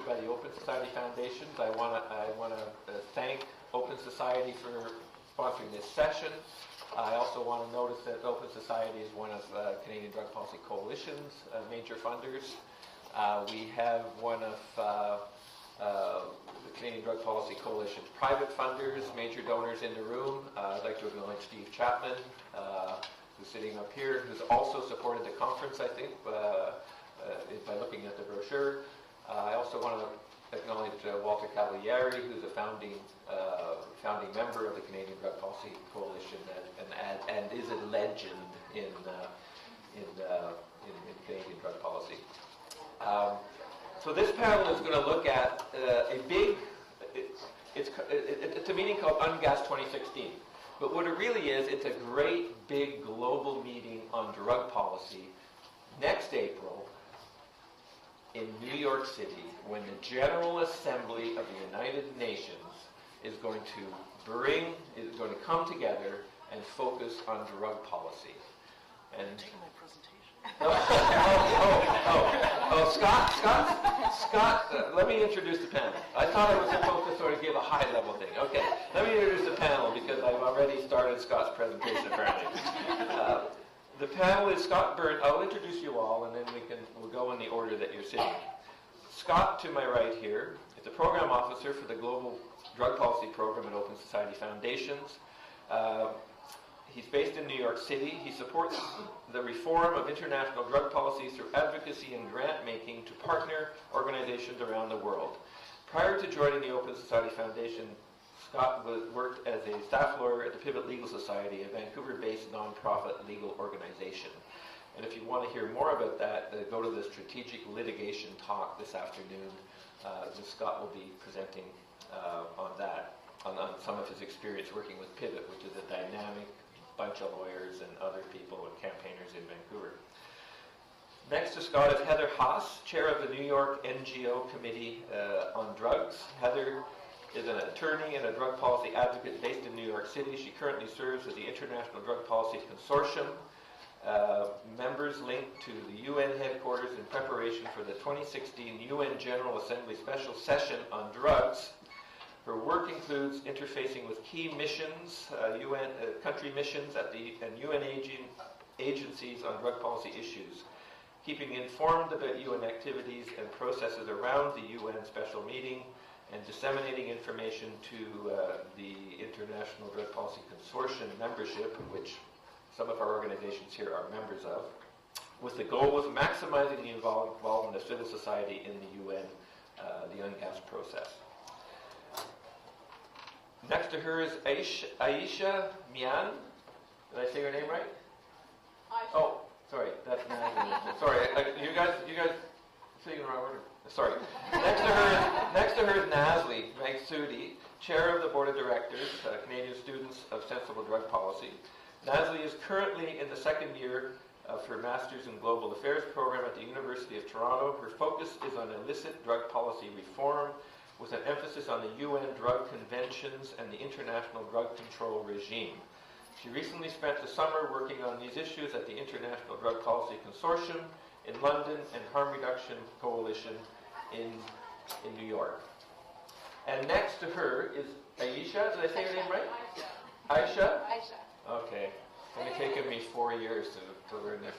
by the Open Society Foundations. I want to thank Open Society for sponsoring this session. I also want to notice that Open Society is one of Canadian Drug Policy Coalition's major funders. We have one of the Canadian Drug Policy Coalition's private funders, major donors in the room. I'd like to acknowledge Steve Chapman, who's sitting up here, who's also supported the conference, I think, by looking at the brochure. I also want to acknowledge Walter Cavalieri, who's a founding member of the Canadian Drug Policy Coalition and is a legend in Canadian drug policy. So this panel is going to look at it's a meeting called UNGASS 2016. But what it really is, it's a great big global meeting on drug policy next April in New York City, when the General Assembly of the United Nations is going to come together and focus on drug policy. And taking my presentation. Scott, let me introduce the panel. I thought I was supposed to sort of give a high-level thing. Okay, let me introduce the panel because I've already started Scott's presentation, apparently. The panel is Scott Byrne. I'll introduce you all, and then we'll go in the order that you're sitting. Scott, to my right here, is the program officer for the Global Drug Policy Program at Open Society Foundations. He's based in New York City. He supports the reform of international drug policy through advocacy and grant-making to partner organizations around the world. Prior to joining the Open Society Foundation, Scott worked as a staff lawyer at the Pivot Legal Society, a Vancouver-based nonprofit legal organization. And if you want to hear more about that, go to the strategic litigation talk this afternoon. Scott will be presenting on that, on some of his experience working with Pivot, which is a dynamic bunch of lawyers and other people and campaigners in Vancouver. Next to Scott is Heather Haase, chair of the New York NGO Committee on Drugs. Heather is an attorney and a drug policy advocate based in New York City. She currently serves as the International Drug Policy Consortium, members linked to the UN headquarters in preparation for the 2016 UN General Assembly Special Session on Drugs. Her work includes interfacing with key missions, UN country missions and UN agencies on drug policy issues, keeping informed about UN activities and processes around the UN special meeting, and disseminating information to the International Drug Policy Consortium membership, which some of our organizations here are members of, with the goal of maximizing the involvement of civil society in the UN, the UNGASS process. Next to her is Ayesha Mian. Did I say her name right? Ayesha. Oh, sorry, that's Nazlee. Sorry, you guys saying the wrong order. Sorry. Next to her is Nazlee Maghsoudi, chair of the board of directors, Canadian Students of Sensible Drug Policy. Nazlee is currently in the second year of her Master's in Global Affairs program at the University of Toronto. Her focus is on illicit drug policy reform, with an emphasis on the UN drug conventions and the international drug control regime. She recently spent the summer working on these issues at the International Drug Policy Consortium in London and Harm Reduction Coalition in New York. And next to her is Ayesha. Did I say her name right? Ayesha? Ayesha. Okay. It's only taken me 4 years to learn this.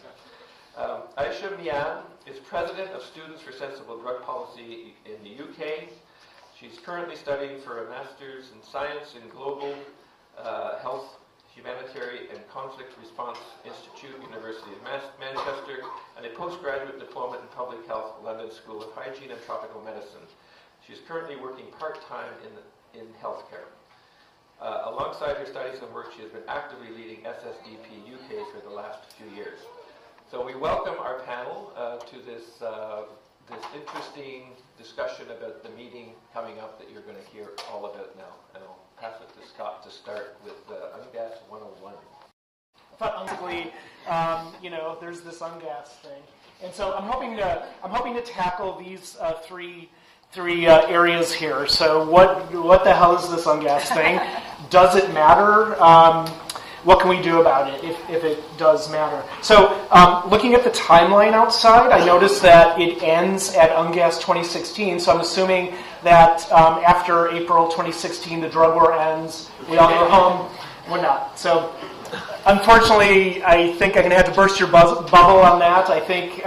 Ayesha Mian is president of Students for Sensible Drug Policy in the UK. She's currently studying for a Master's in Science in Global Health, Humanitarian and Conflict Response Institute, University of Manchester, and a postgraduate diploma in Public Health, London School of Hygiene and Tropical Medicine. She's currently working part-time in healthcare. Alongside her studies and work, she has been actively leading CSSDP UK for the last few years. So we welcome our panel to this interesting discussion about the meeting coming up that you're going to hear all about now. And I'll pass it to Scott to start with UNGASS 101. Basically, there's this UNGASS thing, and so I'm hoping to tackle these three areas here. So what the hell is this UNGASS thing? Does it matter? what can we do about it if it does matter? So looking at the timeline outside, I noticed that it ends at UNGASS 2016, so I'm assuming that after April 2016, the drug war ends, we all go home, we're not. So unfortunately, I think I'm going to have to burst your bubble on that. I think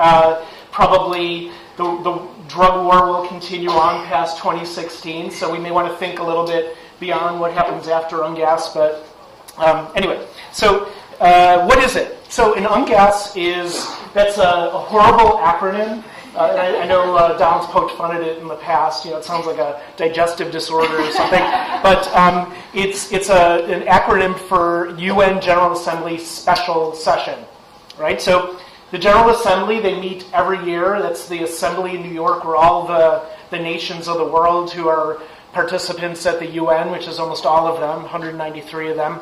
probably the drug war will continue on past 2016, so we may want to think a little bit beyond what happens after UNGASS, but anyway, so what is it? So an UNGASS that's a horrible acronym. And I know Don's poked fun at it in the past. It sounds like a digestive disorder or something. But it's an acronym for UN General Assembly Special Session, right? So the General Assembly, they meet every year. That's the assembly in New York where all the nations of the world who are participants at the UN, which is almost all of them, 193 of them,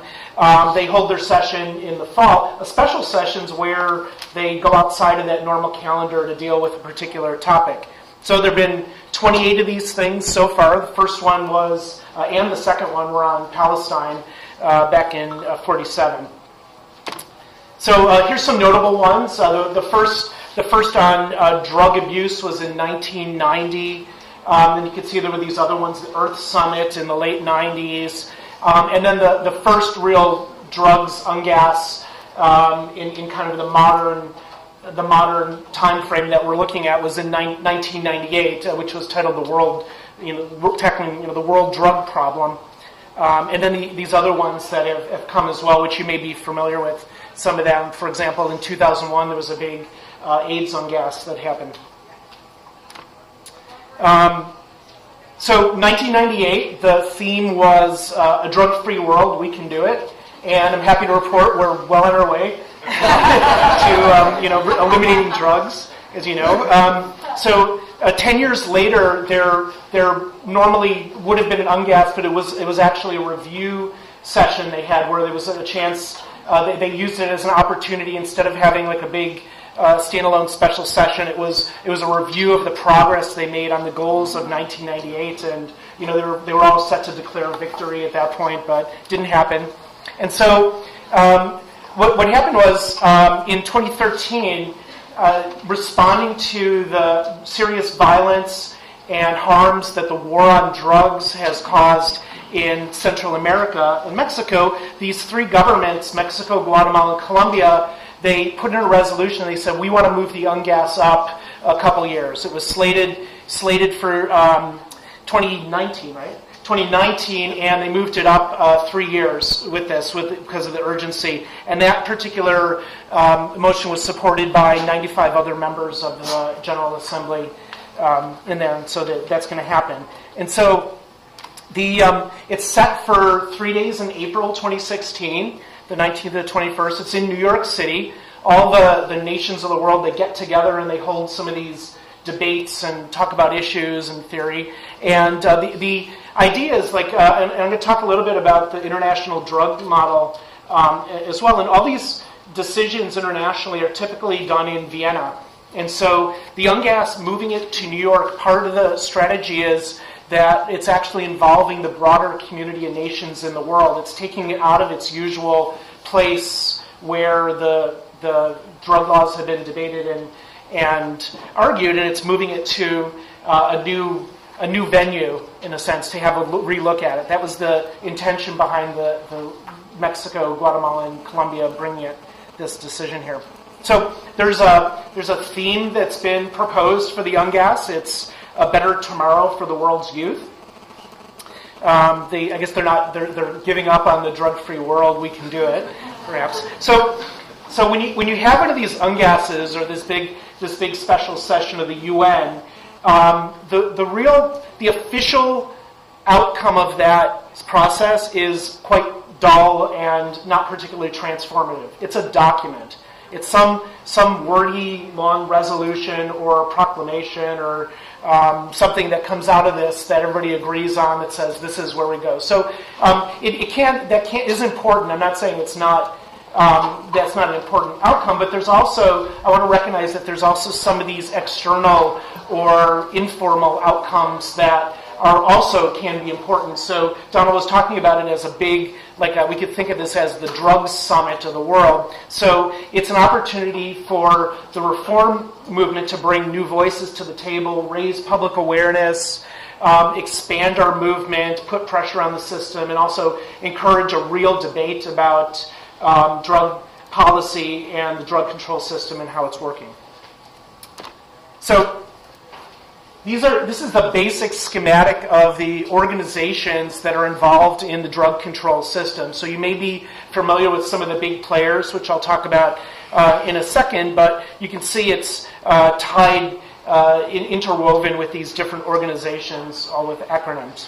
they hold their session in the fall, special sessions where they go outside of that normal calendar to deal with a particular topic. So there have been 28 of these things so far. The first one was, and the second one were on Palestine back in 47. So here's some notable ones. The first on drug abuse was in 1990. And you can see there were these other ones, the Earth Summit in the late 90s. And then the first real drugs UNGASS in kind of the modern time frame that we're looking at was in 1998, which was titled the World, the World Drug Problem. And then these other ones that have come as well, which you may be familiar with. Some of them, for example, in 2001 there was a big AIDS UNGASS that happened. So 1998, the theme was a drug-free world, we can do it. And I'm happy to report we're well on our way to eliminating drugs, as you know. So 10 years later, there normally would have been an UNGASS, but it was actually a review session they had where there was a chance, they used it as an opportunity instead of having like a big standalone special session. It was a review of the progress they made on the goals of 1998, and they were all set to declare victory at that point, but didn't happen. And so what happened was in 2013, responding to the serious violence and harms that the war on drugs has caused in Central America and Mexico, these three governments, Mexico, Guatemala, and Colombia, they put in a resolution and they said, we want to move the UNGASS up a couple years. It was slated for 2019, right? 2019, and they moved it up 3 years with this because of the urgency. And that particular motion was supported by 95 other members of the General Assembly in there, and so that's going to happen. And so it's set for 3 days in April 2016. The 19th to the 21st. It's in New York City. All the nations of the world, they get together and they hold some of these debates and talk about issues and theory. And the idea is and I'm going to talk a little bit about the international drug model as well. And all these decisions internationally are typically done in Vienna. And so the UNGASS, moving it to New York, part of the strategy is that it's actually involving the broader community of nations in the world. It's taking it out of its usual place where the drug laws have been debated and argued, and it's moving it to a new venue, in a sense, to have a relook at it. That was the intention behind the Mexico, Guatemala, and Colombia bringing this decision here. So there's a theme that's been proposed for the UNGASS. It's a better tomorrow for the world's youth. I guess they're giving up on the drug-free world. We can do it, perhaps. So when you have one of these UNGASSes or this big special session of the UN, the official outcome of that process is quite dull and not particularly transformative. It's a document. It's some wordy, long resolution or proclamation or something that comes out of this that everybody agrees on that says this is where we go. So is important. I'm not saying it's not. That's not an important outcome, but there's also, I want to recognize that there's also some of these external or informal outcomes that are also can be important. So Donald was talking about it as a big, we could think of this as the drugs summit of the world. So it's an opportunity for the reform movement to bring new voices to the table, raise public awareness, expand our movement, put pressure on the system, and also encourage a real debate about drug policy and the drug control system and how it's working. So this is the basic schematic of the organizations that are involved in the drug control system. So you may be familiar with some of the big players, which I'll talk about in a second, but you can see it's tied, interwoven with these different organizations, all with acronyms.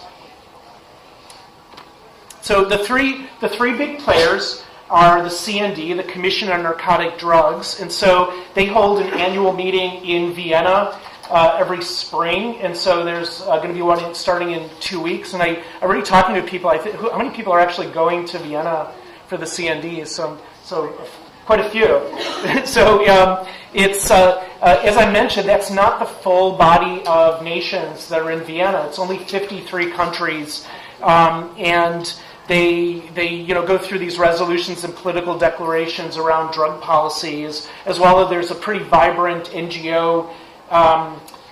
So the three big players are the CND, the Commission on Narcotic Drugs, and so they hold an annual meeting in Vienna every spring, and so there's going to be one starting in 2 weeks. And I'm already talking to people. How many people are actually going to Vienna for the CND? So quite a few. So it's as I mentioned, that's not the full body of nations that are in Vienna. It's only 53 countries, and they go through these resolutions and political declarations around drug policies, as well as there's a pretty vibrant NGO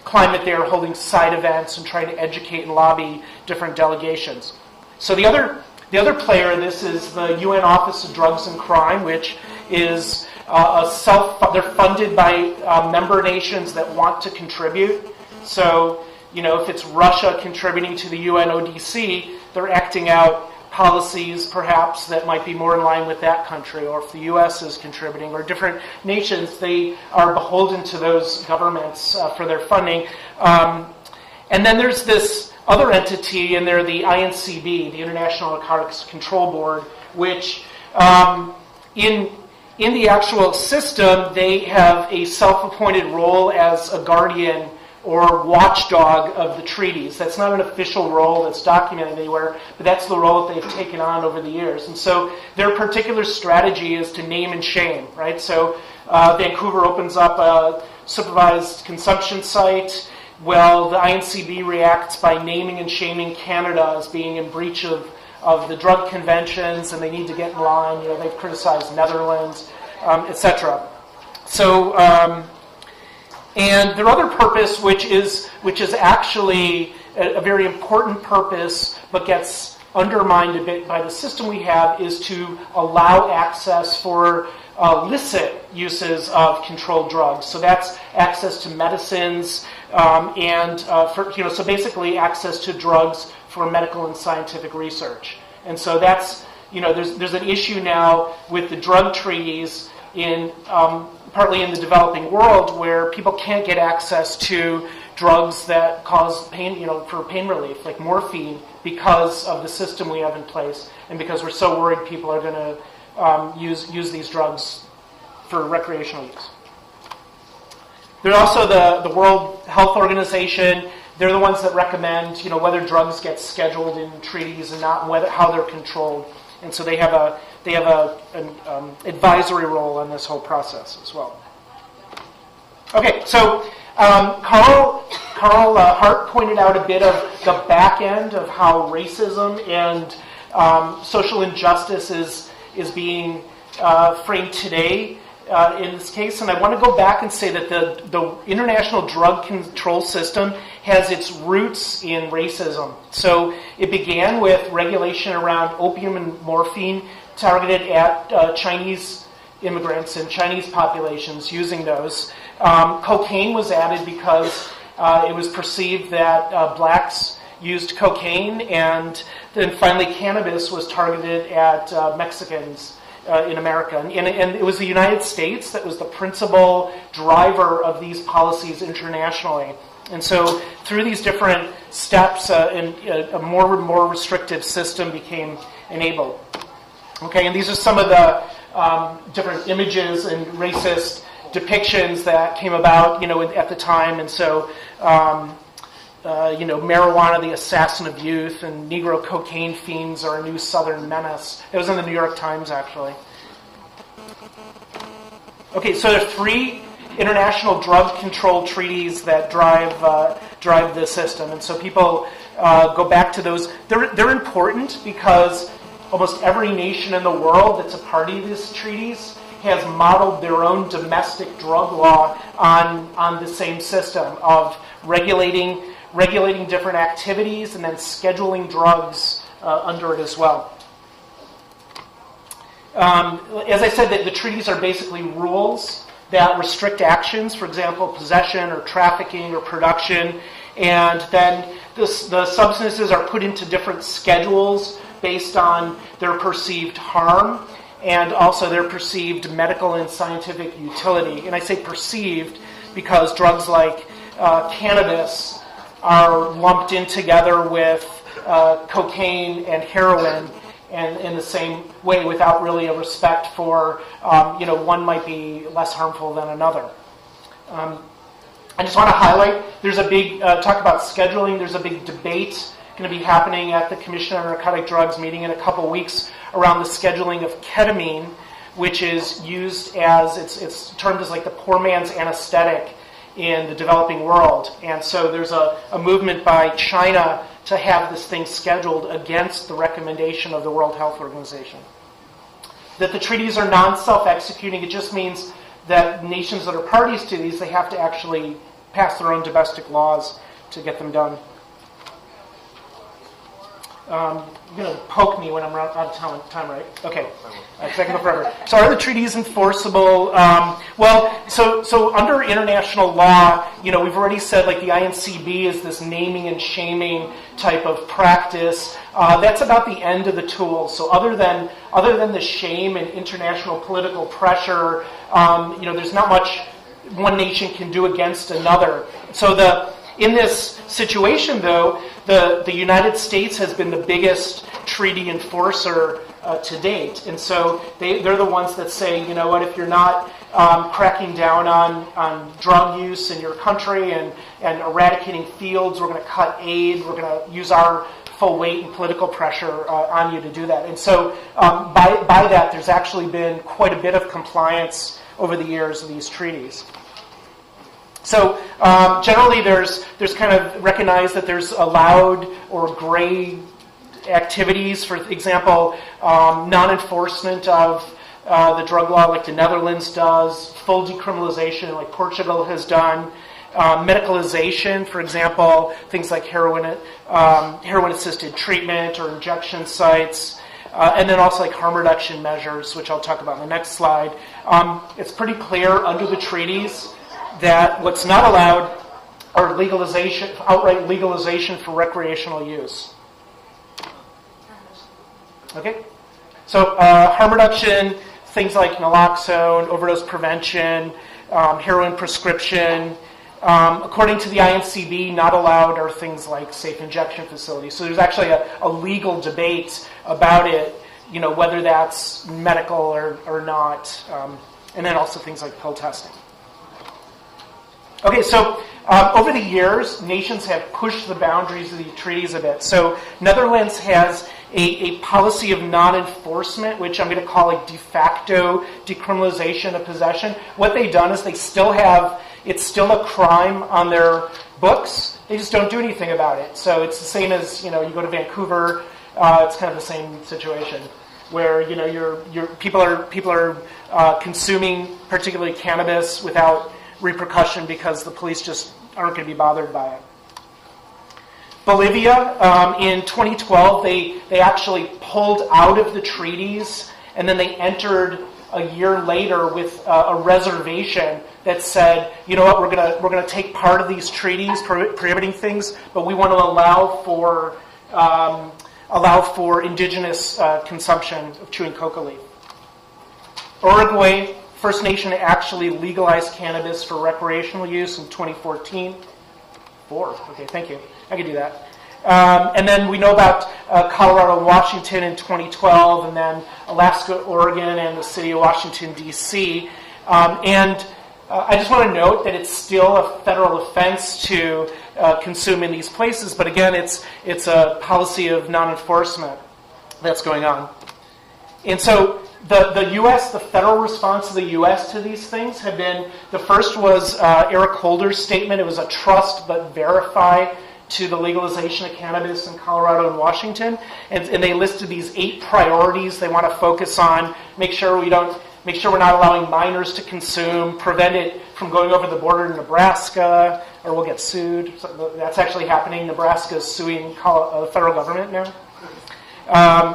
climate there, holding side events and trying to educate and lobby different delegations. So the other player in this is the UN Office of Drugs and Crime, which is they're funded by member nations that want to contribute. So if it's Russia contributing to the UN ODC, they're acting out policies perhaps that might be more in line with that country, or if the U.S. is contributing, or different nations, they are beholden to those governments for their funding. And then there's this other entity, and they're the INCB, the International Narcotics Control Board, which in the actual system, they have a self-appointed role as a guardian or watchdog of the treaties. That's not an official role that's documented anywhere, but that's the role that they've taken on over the years. And so their particular strategy is to name and shame, right? So Vancouver opens up a supervised consumption site. Well, the INCB reacts by naming and shaming Canada as being in breach of the drug conventions, and they need to get in line. They've criticized Netherlands, etc. So, and their other purpose, which is actually a very important purpose, but gets undermined a bit by the system we have, is to allow access for illicit uses of controlled drugs. So that's access to medicines so basically access to drugs for medical and scientific research. And so that's there's an issue now with the drug treaties in partly in the developing world, where people can't get access to drugs that cause pain, for pain relief, like morphine, because of the system we have in place, and because we're so worried people are going to use these drugs for recreational use. There's also the World Health Organization. They're the ones that recommend, whether drugs get scheduled in treaties and not, and how they're controlled. And so they have an advisory role on this whole process as well. Okay, so Carl Hart pointed out a bit of the back end of how racism and social injustice is being framed today in this case. And I want to go back and say that the international drug control system has its roots in racism. So it began with regulation around opium and morphine targeted at Chinese immigrants and Chinese populations using those. Cocaine was added because it was perceived that blacks used cocaine, and then finally cannabis was targeted at Mexicans in America. And it was the United States that was the principal driver of these policies internationally. And so through these different steps, a more and more restrictive system became enabled. Okay, and these are some of the different images and racist depictions that came about, at the time. And so, marijuana, the assassin of youth, and Negro cocaine fiends are a new Southern menace. It was in the New York Times, actually. Okay, so there are 3 international drug control treaties that drive drive the system. And so people go back to those. They're important because almost every nation in the world that's a party to these treaties has modeled their own domestic drug law on the same system of regulating different activities and then scheduling drugs under it as well. As I said, the treaties are basically rules that restrict actions, for example, possession or trafficking or production, and then the substances are put into different schedules based on their perceived harm and also their perceived medical and scientific utility. And I say perceived because drugs like cannabis are lumped in together with cocaine and heroin, and in the same way, without really a respect for, one might be less harmful than another. I just want to highlight, there's a big, talk about scheduling, there's a big debate going to be happening at the Commission on Narcotic Drugs meeting in a couple weeks around the scheduling of ketamine, which is used as, it's termed as like the poor man's anesthetic in the developing world. And so there's a movement by China to have this thing scheduled against the recommendation of the World Health Organization. That the treaties are non-self-executing, it just means that nations that are parties to these, they have to actually pass their own domestic laws to get them done. You're going to poke me when I'm out of time, right? Okay. I can go forever. So are the treaties enforceable? So under international law, we've already said like the INCB is this naming and shaming type of practice. That's about the end of the tools. So other than the shame and international political pressure, there's not much one nation can do against another. So in this situation, though, the United States has been the biggest treaty enforcer to date. And so they're the ones that say, if you're not cracking down on drug use in your country and eradicating fields, we're going to cut aid, we're going to use our full weight and political pressure on you to do that. And so by that, there's actually been quite a bit of compliance over the years of these treaties. So generally there's kind of recognized that there's allowed or gray activities, for example, non-enforcement of the drug law like the Netherlands does, full decriminalization like Portugal has done, medicalization, for example, things like heroin-assisted treatment or injection sites, and then also like harm reduction measures, which I'll talk about in the next slide. It's pretty clear under the treaties that what's not allowed are outright legalization for recreational use. Okay? So harm reduction, things like naloxone, overdose prevention, heroin prescription. According to the INCB, not allowed are things like safe injection facilities. So there's actually a legal debate about it, whether that's medical or not. And then also things like pill testing. Okay, so over the years, nations have pushed the boundaries of the treaties a bit. So Netherlands has a policy of non-enforcement, which I'm going to call like de facto decriminalization of possession. What they've done is it's still a crime on their books. They just don't do anything about it. So it's the same as, you go to Vancouver, it's kind of the same situation where, people are consuming particularly cannabis without repercussion because the police just aren't going to be bothered by it. Bolivia, in 2012, they actually pulled out of the treaties, and then they entered a year later with a reservation that said, you know what, we're going to take part of these treaties prohibiting things, but we want to allow for indigenous consumption of chewing coca leaf. Uruguay, first nation to actually legalize cannabis for recreational use in 2014. Okay, thank you. I can do that. And then we know about Colorado and Washington in 2012, and then Alaska, Oregon, and the city of Washington, D.C. I just want to note that it's still a federal offense to consume in these places, but again, it's a policy of non-enforcement that's going on. And so the U.S., the federal response of the U.S. to these things have been, the first was Eric Holder's statement. It was a trust but verify to the legalization of cannabis in Colorado and Washington. And they listed these 8 priorities they want to focus on, make sure we're not allowing minors to consume, prevent it from going over the border to Nebraska, or we'll get sued. So that's actually happening. Nebraska is suing the federal government now.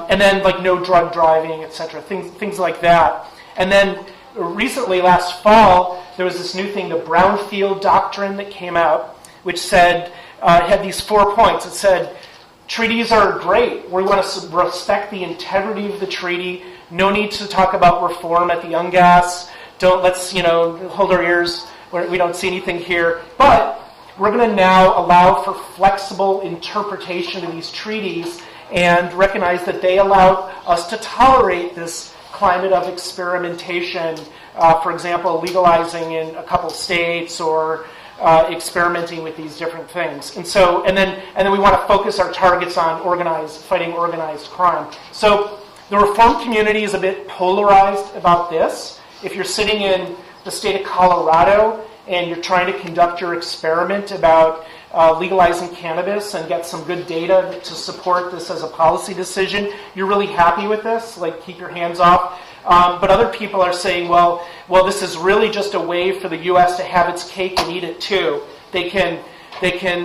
And then like no drug driving, etc., things like that. And then recently, last fall, there was this new thing, the Brownfield Doctrine, that came out, which said, had these 4 points. It said, treaties are great. We want to respect the integrity of the treaty. No need to talk about reform at the UNGASS. Let's hold our ears. We don't see anything here. But we're going to now allow for flexible interpretation of these treaties and recognize that they allow us to tolerate this climate of experimentation. For example, legalizing in a couple states or experimenting with these different things. And then we want to focus our targets on fighting organized crime. So the reform community is a bit polarized about this. If you're sitting in the state of Colorado and you're trying to conduct your experiment about legalizing cannabis and get some good data to support this as a policy decision, you're really happy with this, like keep your hands off. But other people are saying, well, this is really just a way for the U.S. to have its cake and eat it too. They can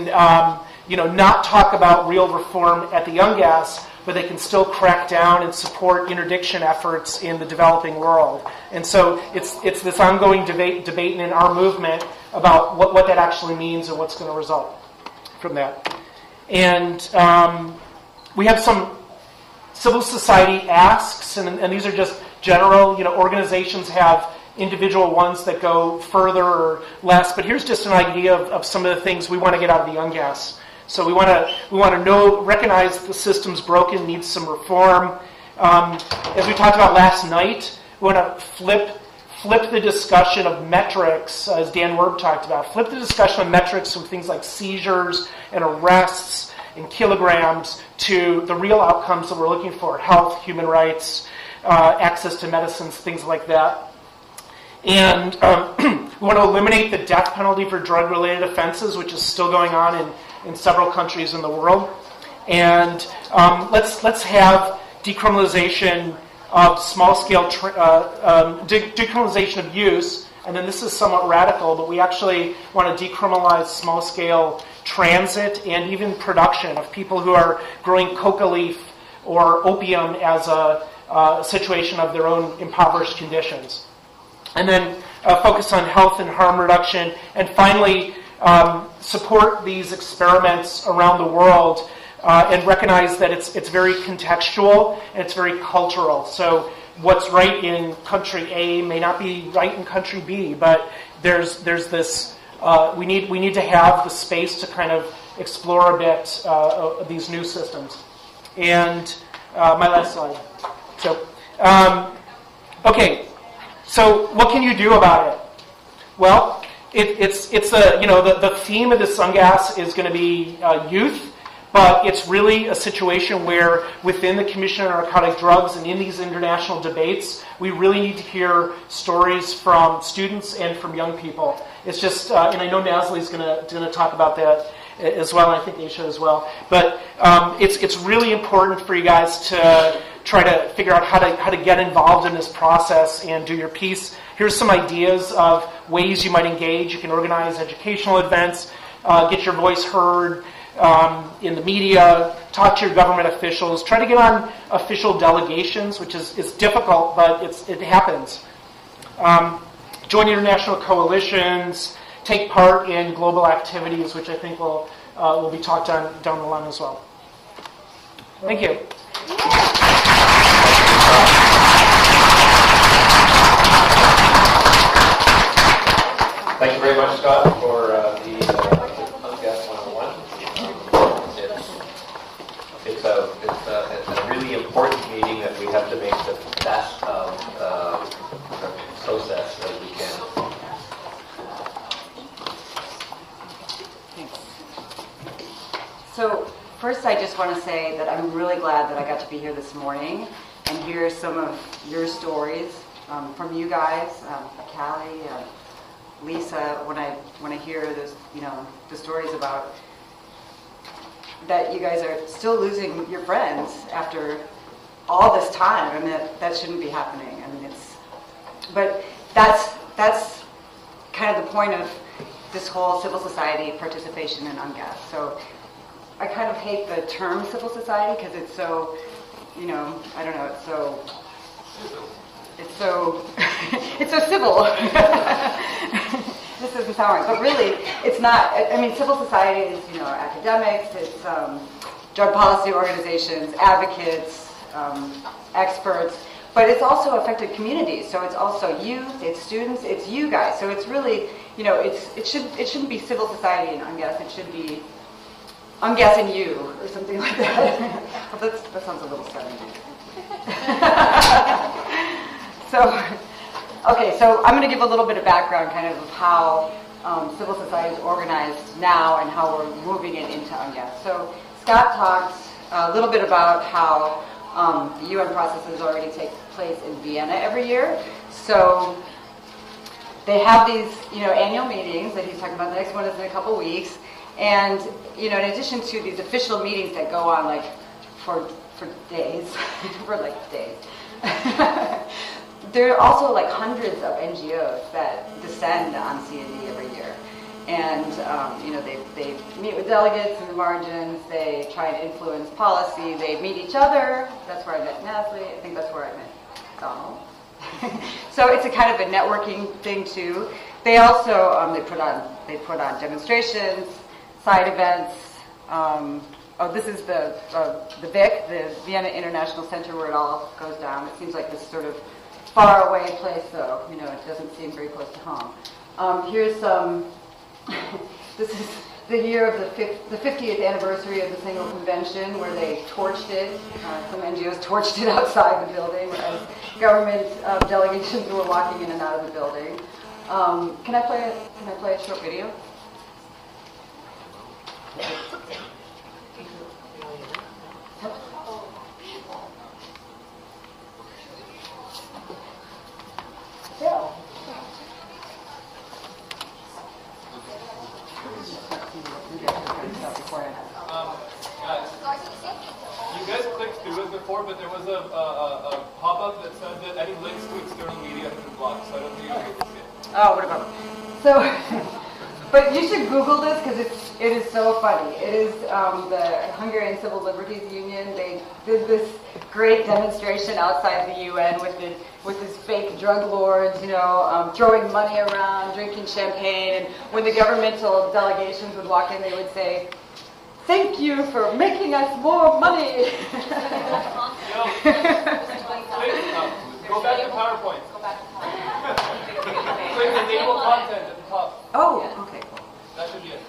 not talk about real reform at the UNGASS, but they can still crack down and support interdiction efforts in the developing world. And so it's this ongoing debate in our movement about what that actually means and what's going to result from that. And we have some civil society asks, and these are just general, organizations have individual ones that go further or less, but here's just an idea of some of the things we want to get out of the UNGASS. So we want to recognize the system's broken, needs some reform. As we talked about last night, we want to flip the discussion of metrics, as Dan Werb talked about. Flip the discussion of metrics from things like seizures and arrests and kilograms to the real outcomes that we're looking for: health, human rights, access to medicines, things like that. And we want to eliminate the death penalty for drug-related offenses, which is still going on in several countries in the world. And let's have decriminalization of small-scale decriminalization of use. And then this is somewhat radical, but we actually want to decriminalize small-scale transit and even production of people who are growing coca leaf or opium as a situation of their own impoverished conditions. And then focus on health and harm reduction. And finally, support these experiments around the world and recognize that it's very contextual and it's very cultural. So what's right in country A may not be right in country B, but there's this, we need to have the space to kind of explore a bit these new systems. And my last slide. So, okay. So what can you do about it? Well, the theme of this UNGASS is going to be youth, but it's really a situation where within the Commission on Narcotic Drugs and in these international debates, we really need to hear stories from students and from young people. It's just, and I know Nazlee is going to talk about that as well, and I think Ayesha as well. But it's really important for you guys to try to figure out how to get involved in this process and do your piece. Here's some ideas of ways you might engage. You can organize educational events, get your voice heard in the media, talk to your government officials, try to get on official delegations, which is difficult, but it happens. Join international coalitions, take part in global activities, which I think will be talked on down the line as well. Thank you. Thank you very much, Scott, for the UNGASS 101. It's a really important meeting that we have to make the best of the process that we can. So first I just want to say that I'm really glad that I got to be here this morning and hear some of your stories from you guys, Callie, Lisa. When I hear this, the stories about that you guys are still losing your friends after all this time. I mean, that shouldn't be happening. I mean, but that's kind of the point of this whole civil society participation in UNGASS. So I kind of hate the term civil society because it's so, I don't know, it's so it's so civil. This doesn't sound right, but really, it's not. I mean, civil society is, academics, it's drug policy organizations, advocates, experts, but it's also affected communities. So it's also youth, it's students, it's you guys. So it's really, it shouldn't be civil society in UNGASS. It should be UNGASS and you, or something like that. Well, that sounds a little 70s. So I'm going to give a little bit of background kind of how civil society is organized now and how we're moving it into UNGASS. So Scott talked a little bit about how the UN processes already take place in Vienna every year. So they have these, annual meetings that he's talking about. The next one is in a couple weeks. And, in addition to these official meetings that go on like for days, for like days, there are also like hundreds of NGOs that descend on CND every year. And, they meet with delegates in the margins, they try and influence policy, they meet each other. That's where I met Nazlee. I think that's where I met Donald. So it's a kind of a networking thing too. They also, they put on demonstrations, side events. This is the VIC, the Vienna International Center, where it all goes down. It seems like this sort of far away place, though. It doesn't seem very close to home. Here's some. This is the year of the 50th anniversary of the Single Convention, where they torched it. Some NGOs torched it outside the building as government delegations were walking in and out of the building. Can I play a short video? Yeah. You guys clicked through it before, but there was a pop-up that said that any links to external media have been blocked, so I don't think you're able to see it. Oh, what about it? So, but you should Google this because it is so funny. It is the Hungarian Civil Liberties Union. They did this great demonstration outside the UN with these fake drug lords, throwing money around, drinking champagne, and when the governmental delegations would walk in, they would say, "Thank you for making us more money." Go back to PowerPoint. Click enable content at the top. Oh, okay, cool. That should be it.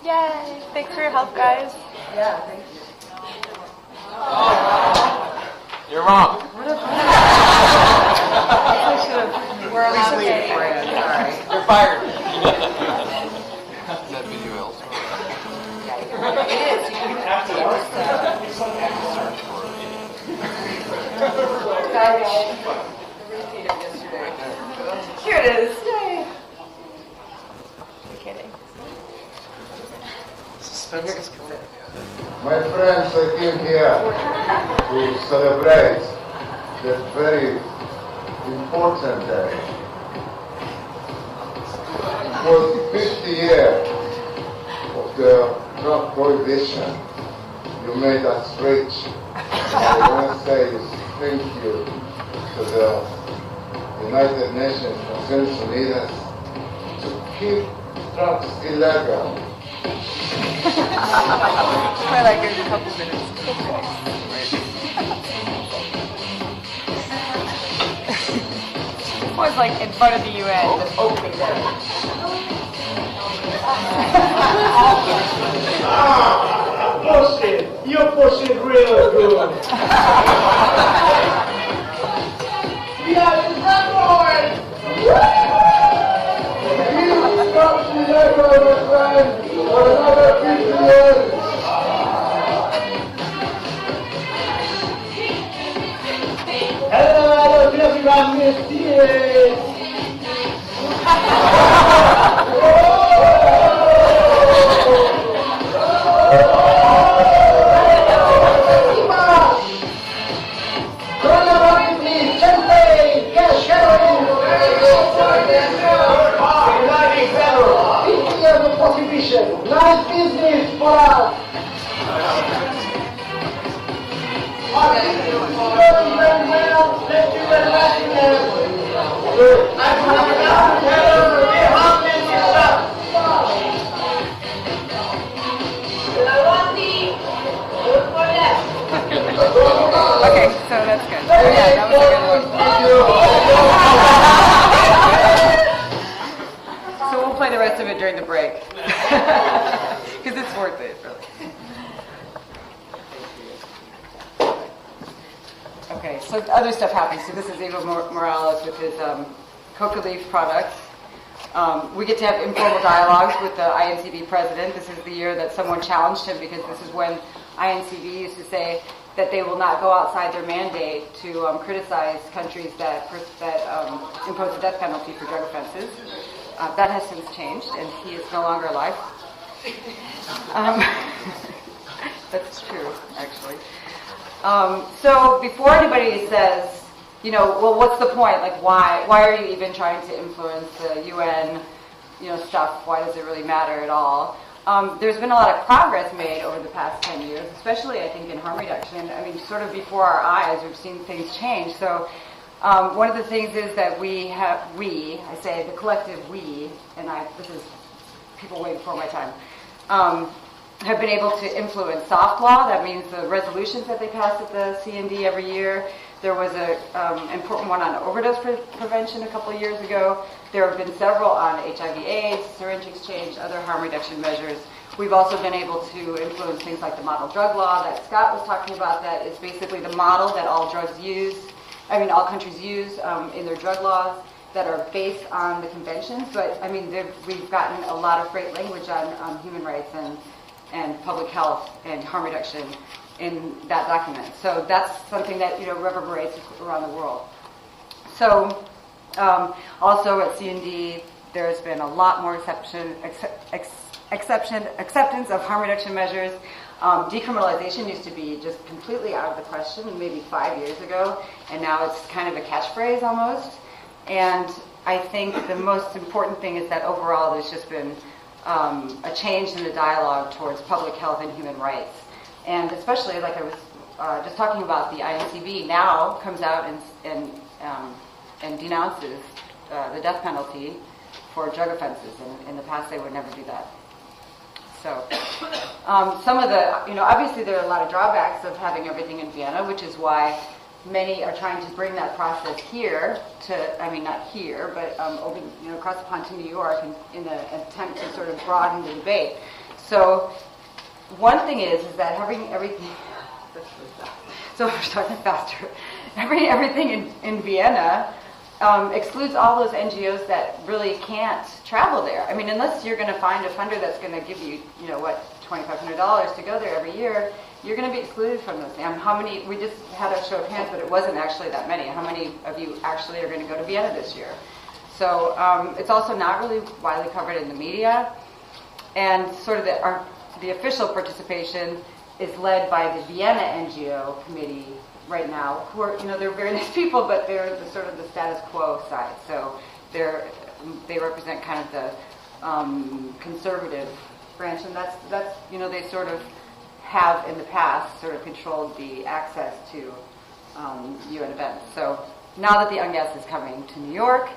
Yay! Thanks for your help, guys. Yeah, thank you. You're wrong. We're on the lead for it. Sorry. You're fired. That video elsewhere. It is. You can After hours? Search for it. Sorry, guys. The repeat of yesterday. Here it is. Yay. Kidding. My friends, I came here to celebrate that very important day. It was 50 years of the drug prohibition. You made us rich. I want to say thank you to the United Nations Convention leaders to keep drugs illegal. For like a couple minutes. It was like in front of the UN, the opening day. Push it. You push it real good. Yes, that boy! Keep drugs illegal, my friend, for another 50 years. Nice business for us. Okay, so that's good. Yeah, that was a good one. So we'll play the rest of it during the break. Because it's worth it, really. Okay, so other stuff happens. So this is Evo Morales with his coca leaf products. We get to have informal dialogues with the INCB president. This is the year that someone challenged him because this is when INCB used to say that they will not go outside their mandate to criticize countries that impose the death penalty for drug offenses. That has since changed, and he is no longer alive. That's true, actually. So before anybody says, well, what's the point? Like, why are you even trying to influence the UN, stuff? Why does it really matter at all? There's been a lot of progress made over the past 10 years, especially, I think, in harm reduction. I mean, sort of before our eyes, we've seen things change. So one of the things is that I say the collective we, and this is people way before my time, have been able to influence soft law. That means the resolutions that they pass at the CND every year. There was an important one on overdose prevention a couple of years ago. There have been several on HIV/AIDS, syringe exchange, other harm reduction measures. We've also been able to influence things like the model drug law that Scott was talking about. That is basically the model that all countries use in their drug laws that are based on the conventions. But I mean, we've gotten a lot of great language on human rights and public health and harm reduction in that document. So that's something that reverberates around the world. So also at CND, there's been a lot more acceptance of harm reduction measures. Decriminalization used to be just completely out of the question maybe 5 years ago, and now it's kind of a catchphrase almost. And I think the most important thing is that overall there's just been a change in the dialogue towards public health and human rights. And especially, like I was just talking about, the INCB now comes out and denounces the death penalty for drug offenses. And in the past, they would never do that. So some of the, obviously there are a lot of drawbacks of having everything in Vienna, which is why many are trying to bring that process here not here, but over, across the pond to New York in an attempt to sort of broaden the debate. So one thing is that having everything, so I'm talking faster, having everything in Vienna excludes all those NGOs that really can't travel there. I mean, unless you're going to find a funder that's going to give you, $2,500 to go there every year, you're going to be excluded from those. And how many, we just had a show of hands, but it wasn't actually that many. How many of you actually are going to go to Vienna this year? So it's also not really widely covered in the media. And sort of the official participation is led by the Vienna NGO committee right now, who are, they're very nice people, but they're the sort of the status quo side. So they represent kind of the conservative branch, and that's they sort of have in the past sort of controlled the access to UN events. So now that the UNGASS is coming to New York,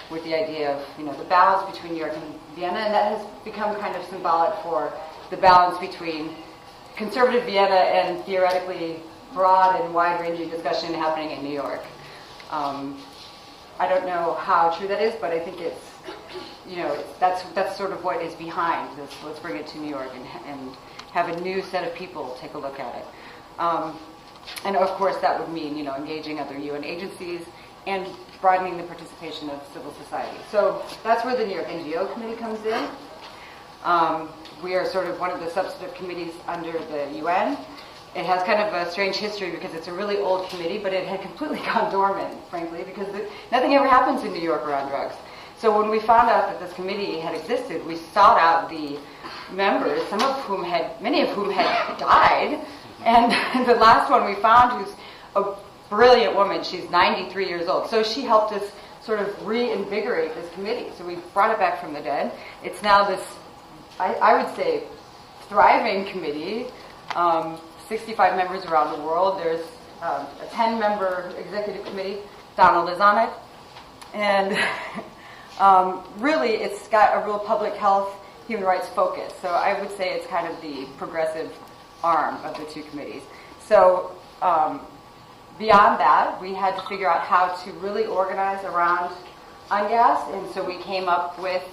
with the idea of the balance between New York and Vienna, and that has become kind of symbolic for the balance between conservative Vienna and theoretically broad and wide-ranging discussion happening in New York. I don't know how true that is, but I think it's that's sort of what is behind this. Let's bring it to New York and have a new set of people take a look at it. And of course, that would mean engaging other UN agencies and broadening the participation of civil society. So that's where the New York NGO Committee comes in. We are sort of one of the substantive committees under the UN, it has kind of a strange history because it's a really old committee, but it had completely gone dormant, frankly, because nothing ever happens in New York around drugs. So when we found out that this committee had existed, we sought out the members, many of whom had died, and the last one we found, who's a brilliant woman, she's 93 years old, so she helped us sort of reinvigorate this committee. So we brought it back from the dead. It's now this, I would say, thriving committee, 65 members around the world. There's a 10-member executive committee. Donald is on it. And really, it's got a real public health, human rights focus. So I would say it's kind of the progressive arm of the two committees. So beyond that, we had to figure out how to really organize around UNGASS. And so we came up with,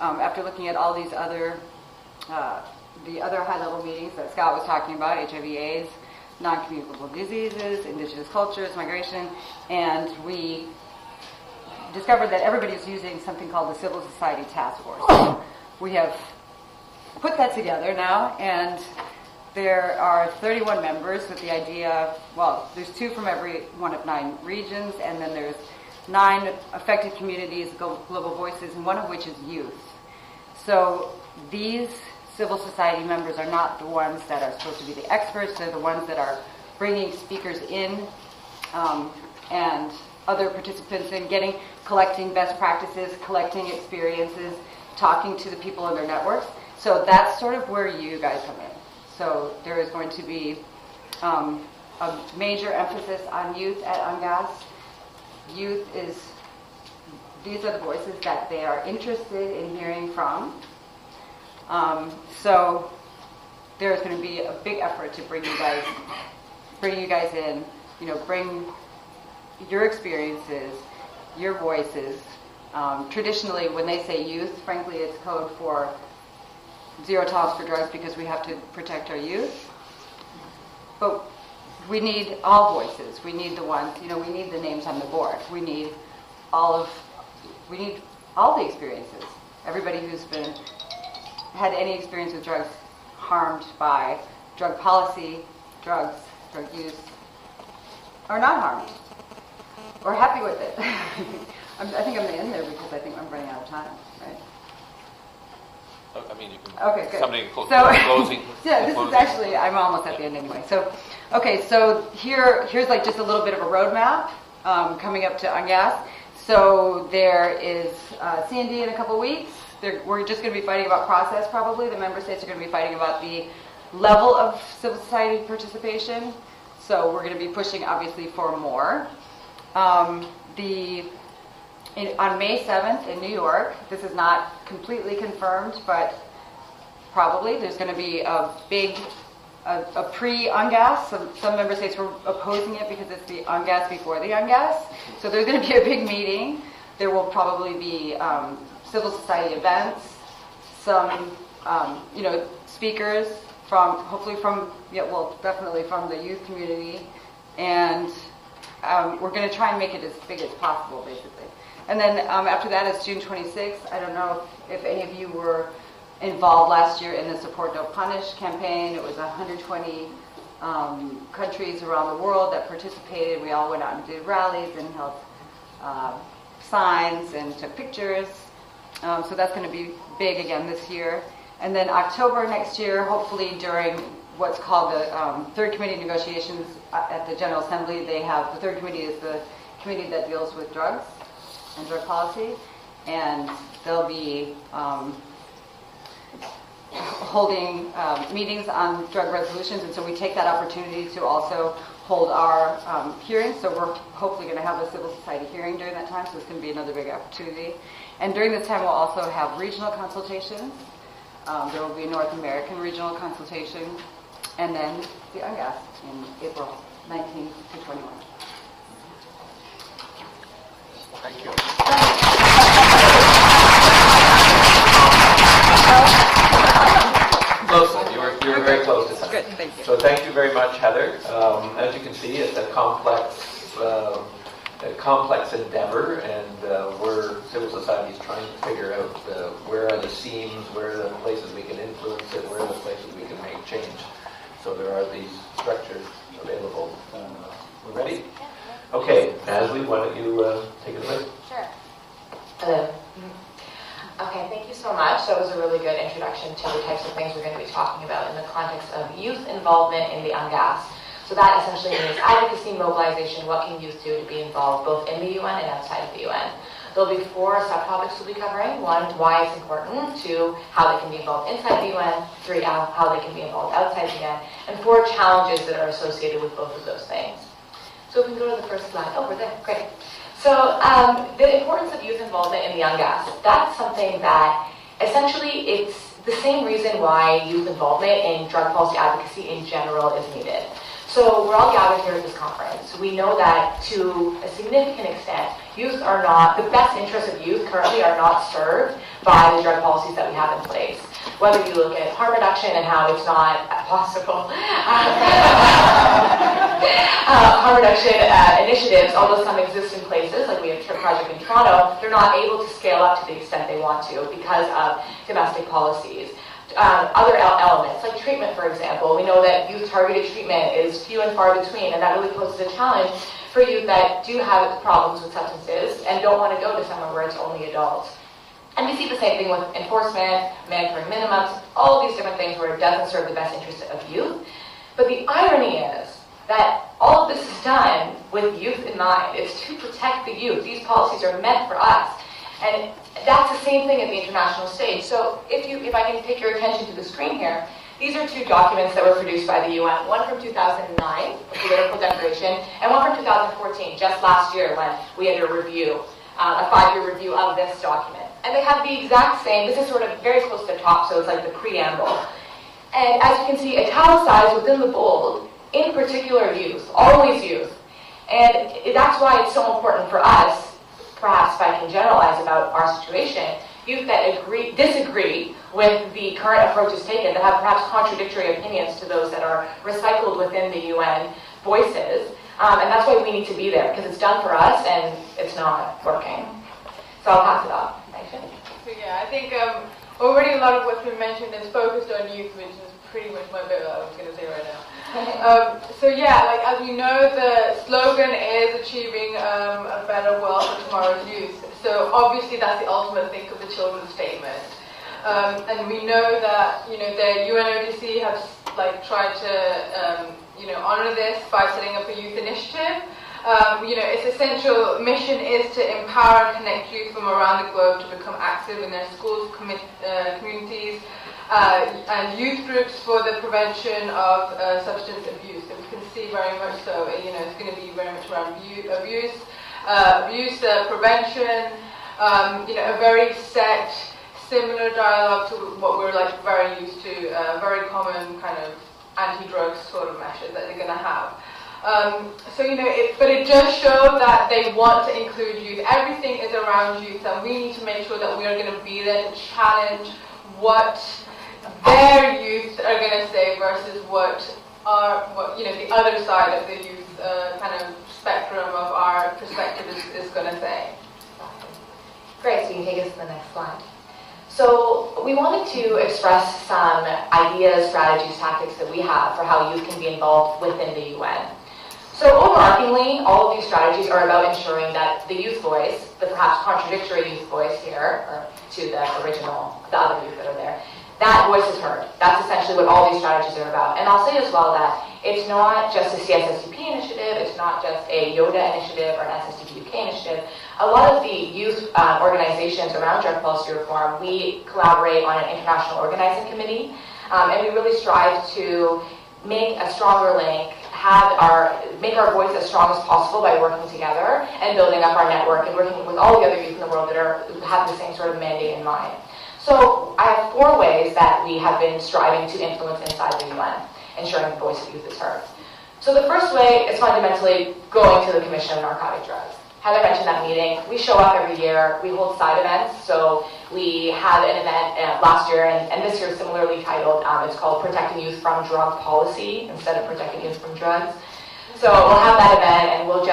after looking at all these other the other high-level meetings that Scott was talking about, HIV/AIDS, non-communicable diseases, indigenous cultures, migration, and we discovered that everybody is using something called the Civil Society Task Force. So we have put that together now, and there are 31 members with the idea, well, there's 2 from every one of 9 regions, and then there's 9 affected communities, global voices, and one of which is youth. So these civil society members are not the ones that are supposed to be the experts. They're the ones that are bringing speakers in and other participants in, collecting best practices, collecting experiences, talking to the people in their networks. So that's sort of where you guys come in. So there is going to be a major emphasis on youth at UNGASS. These are the voices that they are interested in hearing from. So there's going to be a big effort to bring you guys in, bring your experiences, your voices. Traditionally, when they say youth, frankly, it's code for zero tolerance for drugs because we have to protect our youth. But we need all voices. We need the ones, we need the names on the board. We need all the experiences. Everybody who's had any experience with drugs, harmed by drug policy, drugs, drug use, or not harmed, or happy with it. I think I'm going to end there because I think I'm running out of time, right? I mean, you can. Okay, good. Somebody closing. Yeah, this is actually, I'm almost at the end anyway. So, okay, so here's like just a little bit of a roadmap coming up to UNGASS. So there is C&D in a couple weeks. We're just going to be fighting about process probably. The member states are going to be fighting about the level of civil society participation. So we're going to be pushing obviously for more. On May 7th in New York, this is not completely confirmed, but probably there's going to be a pre-UNGASS. Some member states were opposing it because it's the UNGASS before the UNGASS. So there's going to be a big meeting. There will probably be civil society events, some speakers definitely from the youth community, and we're going to try and make it as big as possible, basically. And then after that is June 26th. I don't know if any of you were involved last year in the Support Don't Punish campaign. It was 120 countries around the world that participated. We all went out and did rallies and held signs and took pictures. So that's going to be big again this year. And then October next year, hopefully during what's called the Third Committee negotiations at the General Assembly, the Third Committee is the committee that deals with drugs and drug policy. And they'll be holding meetings on drug resolutions. And so we take that opportunity to also hold our hearings. So we're hopefully going to have a civil society hearing during that time. So it's going to be another big opportunity. And during this time, we'll also have regional consultations. There will be a North American regional consultation, and then the UNGASS in April 19 to 21. Thank you. Close. You were very close to time. Good, thank you. So thank you very much, Heather. As you can see, it's a complex endeavor, and we're civil society is trying to figure out where are the seams, where are the places we can influence it, where are the places we can make change. So there are these structures available. We're ready? Okay, Nazlee, why don't you take it away? Sure. Hello. Okay, thank you so much. That was a really good introduction to the types of things we're going to be talking about in the context of youth involvement in the UNGASS. So that essentially means advocacy, mobilization, what can youth do to be involved both in the UN and outside of the UN. There'll be 4 subtopics we'll be covering. 1, why it's important. 2, how they can be involved inside the UN. 3, how they can be involved outside the UN. And 4, challenges that are associated with both of those things. So if we can go to the first slide. Oh, we're there. Great. So the importance of youth involvement in the UNGASS, that's something that essentially it's the same reason why youth involvement in drug policy advocacy in general is needed. So we're all gathered here at this conference. We know that to a significant extent, youth are not, the best interests of youth currently are not served by the drug policies that we have in place. Whether you look at harm reduction and how it's not possible, harm reduction initiatives, although some exist in places, like we have TRIP project in Toronto, they're not able to scale up to the extent they want to because of domestic policies. Other elements, like treatment, for example, we know that youth-targeted treatment is few and far between, and that really poses a challenge for youth that do have problems with substances and don't want to go to somewhere where it's only adults. And we see the same thing with enforcement, mandatory minimums, all of these different things where it doesn't serve the best interest of youth. But the irony is that all of this is done with youth in mind. It's to protect the youth. These policies are meant for us. And that's the same thing at the international stage. So if I can take your attention to the screen here, these are 2 documents that were produced by the UN, one from 2009, a political declaration, and one from 2014, just last year when we had a review, a 5-year review of this document. And they have the exact same, this is sort of very close to the top, so it's like the preamble. And as you can see, italicized within the bold, in particular youth, always youth. And that's why it's so important for us, perhaps if I can generalize about our situation, youth that disagree with the current approaches taken, that have perhaps contradictory opinions to those that are recycled within the UN voices. And that's why we need to be there, because it's done for us and it's not working. So I'll pass it off. Ayesha. So yeah, I think already a lot of what's been mentioned is focused on youth, which is pretty much my bit I was going to say right now. So yeah, like as we know, the slogan is achieving a better world for tomorrow's youth. So obviously that's the ultimate think of the children's statement. And we know that the UNODC have tried to honor this by setting up a youth initiative. Its essential mission is to empower and connect youth from around the globe to become active in their schools, communities, and youth groups for the prevention of substance abuse. And we can see very much so, it's going to be very much around abuse prevention, a very set, similar dialogue to what we're very used to, very common kind of anti-drug sort of measures that they're going to have. But it does show that they want to include youth. Everything is around youth, and we need to make sure that we are going to be there to challenge what their youth are going to say versus what the other side of the youth kind of spectrum of our perspective is going to say. Great, so you can take us to the next slide. So we wanted to express some ideas, strategies, tactics that we have for how youth can be involved within the UN. So overarchingly, all of these strategies are about ensuring that the youth voice, the perhaps contradictory youth voice here, or to the other youth that are there, that voice is heard. That's essentially what all these strategies are about. And I'll say as well that it's not just a CSSDP initiative, it's not just a YODA initiative or an SSDP UK initiative. A lot of the youth organizations around drug policy reform, we collaborate on an international organizing committee, and we really strive to make a stronger link, make our voice as strong as possible by working together and building up our network and working with all the other youth in the world that have the same sort of mandate in mind. So I have 4 ways that we have been striving to influence inside the UN, ensuring the voice of youth is heard. So the first way is fundamentally going to the Commission on Narcotic Drugs. Heather mentioned that meeting. We show up every year. We hold side events. So we had an event last year, and this year similarly titled, it's called Protecting Youth from Drug Policy instead of Protecting Youth from Drugs. So we'll have that event, and we'll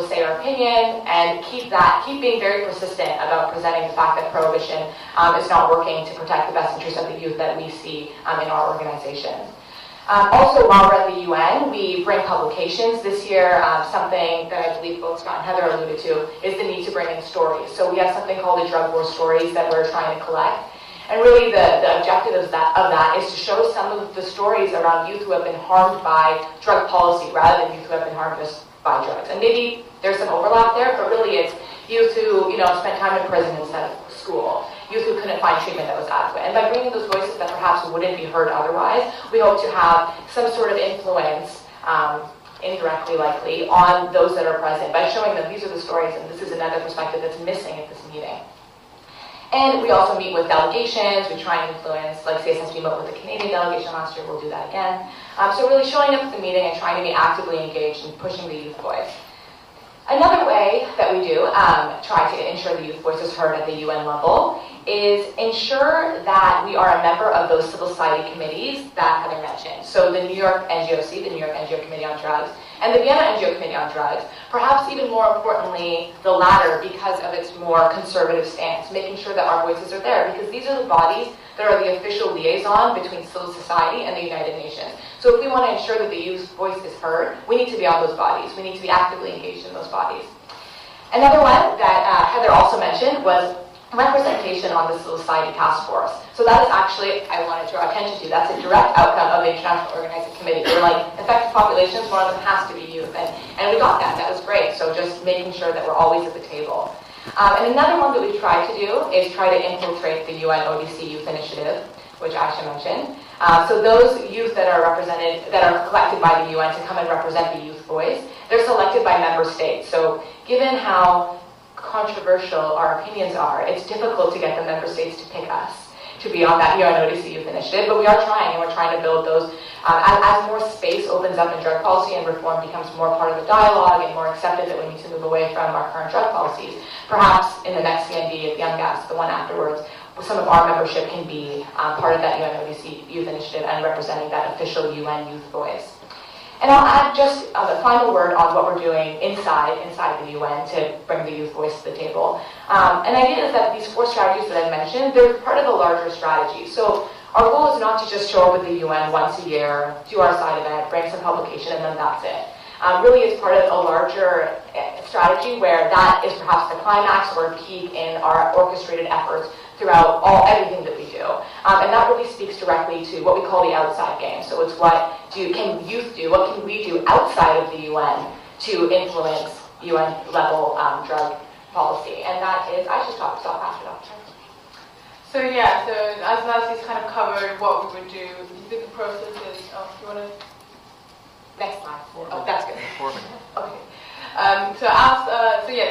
say our opinion and keep being very persistent about presenting the fact that prohibition is not working to protect the best interests of the youth that we see in our organization. Also, while we're at the UN, we bring publications. This year, something that I believe both Scott and Heather alluded to is the need to bring in stories. So we have something called the Drug War Stories that we're trying to collect. And really the objective of that is to show some of the stories around youth who have been harmed by drug policy rather than youth who have been harmed just by drugs. And maybe there's some overlap there, but really it's youth who spent time in prison instead of school, youth who couldn't find treatment that was adequate. And by bringing those voices that perhaps wouldn't be heard otherwise, we hope to have some sort of influence, indirectly likely, on those that are present by showing them these are the stories and this is another perspective that's missing at this meeting. And we also meet with delegations. We try and influence, like CSSDP met with the Canadian delegation last year. We'll do that again. So really showing up at the meeting and trying to be actively engaged in pushing the youth voice. Another way that we do try to ensure the youth voice is heard at the UN level is ensure that we are a member of those civil society committees that Heather mentioned. So the New York NGOC, the New York NGO Committee on Drugs, and the Vienna NGO Committee on Drugs, perhaps even more importantly, the latter because of its more conservative stance, making sure that our voices are there, because these are the bodies that are the official liaison between civil society and the United Nations. So if we want to ensure that the youth voice is heard, we need to be on those bodies. We need to be actively engaged in those bodies. Another one that Heather also mentioned was representation on the Civil Society Task Force. So that is actually, I wanted to draw attention to, that's a direct outcome of the International Organizing Committee. We're like, effective populations, one of them has to be youth. And we got that. That was great. So just making sure that we're always at the table. And another one that we try to do is try to infiltrate the UN ODC Youth Initiative, which Ayesha mentioned. So those youth that are represented, that are collected by the UN to come and represent the youth voice, they're selected by member states. So given how controversial our opinions are, it's difficult to get the member states to pick us to be on that UN ODC Youth Initiative, but we are trying, and we're trying to build those. As more space opens up in drug policy and reform becomes more part of the dialogue and more accepted that we need to move away from our current drug policies, perhaps in the next CND at UNGASS, the one afterwards, some of our membership can be part of that UN ODC Youth Initiative and representing that official UN youth voice. And I'll add just the final word on what we're doing inside the UN to bring the youth voice to the table. And the idea is that these 4 strategies that I mentioned, they're part of a larger strategy. So our goal is not to just show up with the UN once a year, do our side event, bring some publication, and then that's it. Really, it's part of a larger strategy where that is perhaps the climax or a peak in our orchestrated efforts throughout everything that we do. And that really speaks directly to what we call the outside game. So it's what can youth do, what can we do outside of the UN to influence UN level drug policy. And that is, I should stop after that. So yeah, so as Nazlee's kind of covered what we would do, the process is, you want to? Next slide. Oh, that's good. Okay.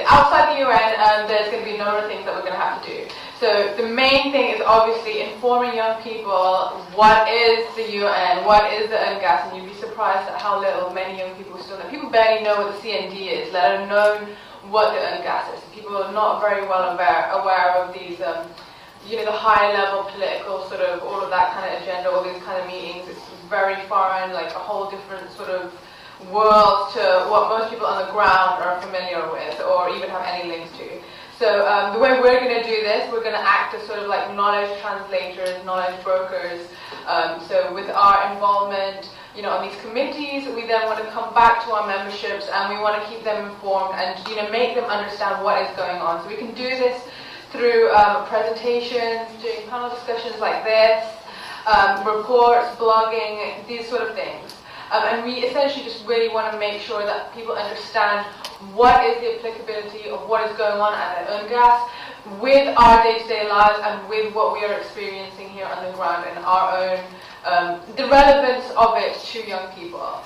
Outside the UN, there's going to be a number of things that we're going to have to do. So the main thing is obviously informing young people what is the UN, what is the UNGASS, and you'd be surprised at how little many young people still know. People barely know what the CND is, let alone what the UNGASS is. People are not very well aware of these, the high-level political sort of all of that kind of agenda, all these kind of meetings. It's very foreign, like a whole different sort of world to what most people on the ground are familiar with or even have any links to. So the way we're going to do this, we're going to act as sort of like knowledge translators, knowledge brokers. So with our involvement, on these committees, we then want to come back to our memberships and we want to keep them informed and make them understand what is going on. So we can do this through presentations, doing panel discussions like this, reports, blogging, these sort of things. And we essentially just really want to make sure that people understand what is the applicability of what is going on at the UNGASS with our day-to-day lives and with what we are experiencing here on the ground and our own, the relevance of it to young people.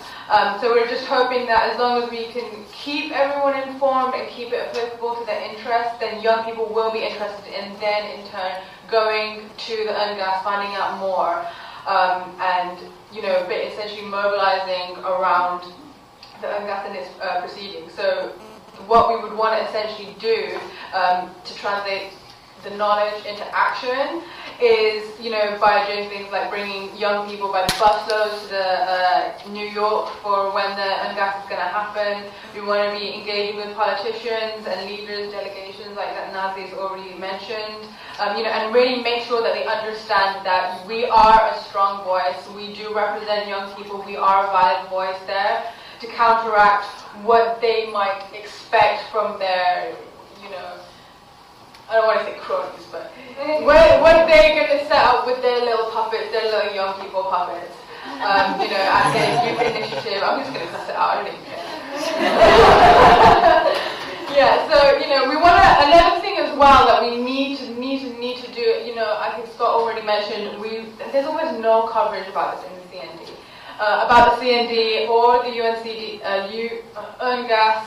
So we're just hoping that as long as we can keep everyone informed and keep it applicable to their interests, then young people will be interested in then in turn going to the UNGASS, finding out more, and essentially mobilizing around the UNGASS and its proceedings. So what we would want to essentially do to translate the knowledge into action is, by doing things like bringing young people by the busloads to New York for when the UNGASS is going to happen. We want to be engaging with politicians and leaders, delegations like that Nazlee's already mentioned, and really make sure that they understand that we are a strong voice. We do represent young people. We are a valid voice there to counteract what they might expect from their, I don't want to say cronies, but what they're going to set up with their little puppets, their little young people puppets. At their youth initiative, I'm just going to cuss it out, I don't even care. Yeah, so, we want to, another thing as well that we need to do, I think Scott already mentioned, there's always no coverage about this in the CND. About the CND or the UNGASS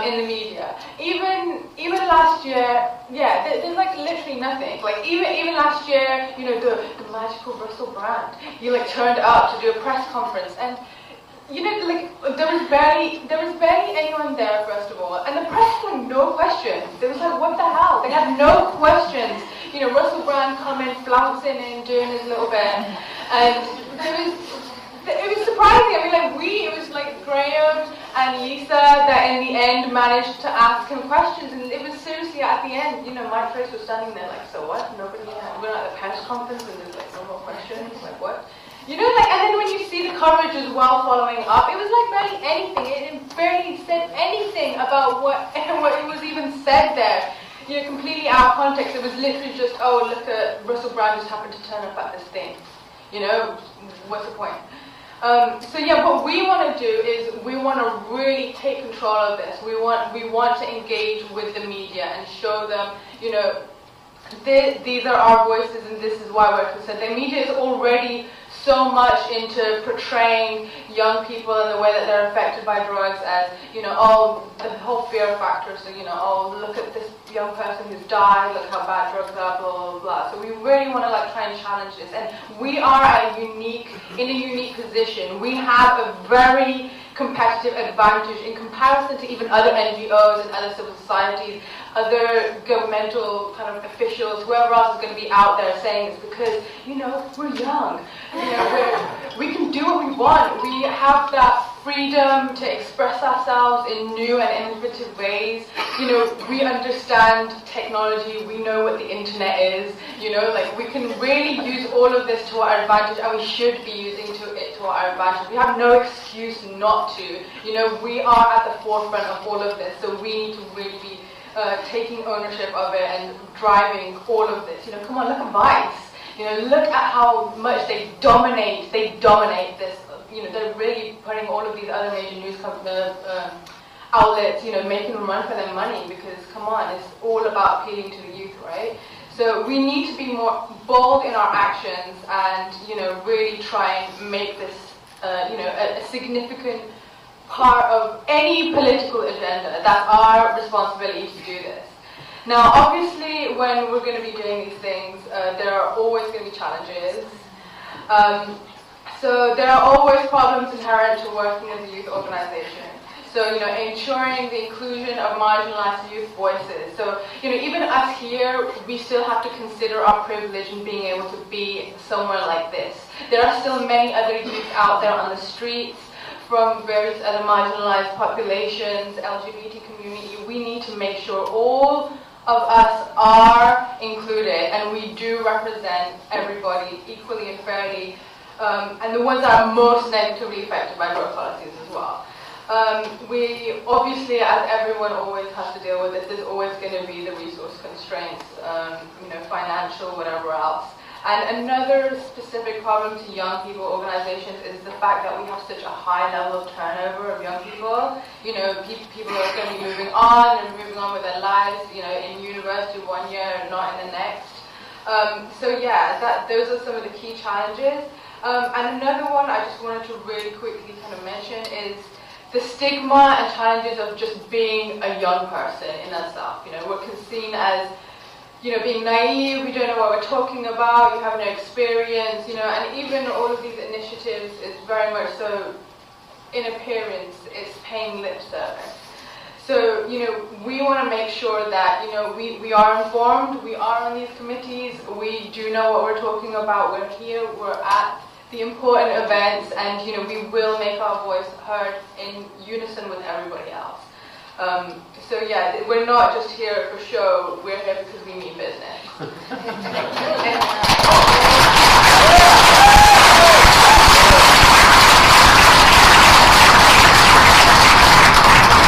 in the media. Even last year, there's like literally nothing. Like even last year, the magical Russell Brand, he turned up to do a press conference, and there was barely anyone there, first of all, and the press had no questions. They was like, what the hell? They had no questions. Russell Brand coming, flouncing in, doing his little bit, and it was surprising. It was like Graham and Lisa that in the end managed to ask him questions, and it was seriously at the end, my face was standing there like, so what? Nobody, we're at the press conference and there's no more questions, like what? And then when you see the coverage as well following up, it was like barely anything. It barely said anything about what was even said there. Completely out of context. It was literally just, oh, look at Russell Brand just happened to turn up at this thing. What's the point? What we want to do is we want to really take control of this. We want to engage with the media and show them, these are our voices and this is why we're concerned. The media is already so much into portraying young people in the way that they're affected by drugs as, the whole fear factor. So, look at this young person who's died, look how bad drugs are, blah, blah, blah. So we really want to try and challenge this. And we are in a unique position. We have a very competitive advantage in comparison to even other NGOs and other civil societies, other governmental kind of officials, whoever else is going to be out there saying it's because, we're young. We can do what we want. We have that freedom to express ourselves in new and innovative ways. We understand technology. We know what the internet is. We can really use all of this to our advantage, and we should be using it to our advantage. We have no excuse not to. We are at the forefront of all of this, so we need to really be taking ownership of it and driving all of this. Come on, look at Vice. Look at how much they dominate this. They're really putting all of these other major news outlets, making them run for their money because, come on, it's all about appealing to the youth, right? So we need to be more bold in our actions and, really try and make this, a significant part of any political agenda. That's our responsibility to do this. Now, obviously, when we're going to be doing these things, there are always going to be challenges. So there are always problems inherent to working as a youth organization. So, ensuring the inclusion of marginalized youth voices. So, even us here, we still have to consider our privilege in being able to be somewhere like this. There are still many other youth out there on the streets from various other marginalized populations, LGBT community. We need to make sure all of us are included and we do represent everybody equally and fairly, and the ones that are most negatively affected by drug policies as well. We obviously, as everyone always has to deal with it, there's always going to be the resource constraints, financial, whatever else. And another specific problem to young people organizations is the fact that we have such a high level of turnover of young people. People are going to be moving on with their lives, in university 1 year and not in the next. Those are some of the key challenges. And another one I just wanted to really quickly kind of mention is the stigma and challenges of just being a young person in itself. We're seen as being naive, we don't know what we're talking about, you have no experience, and even all of these initiatives is very much so, in appearance, it's paying lip service. So, we want to make sure that, we are informed, we are on these committees, we do know what we're talking about, we're here, we're at the important events, and, we will make our voice heard in unison with everybody else. So yeah, we're not just here for show, we're here because we mean business.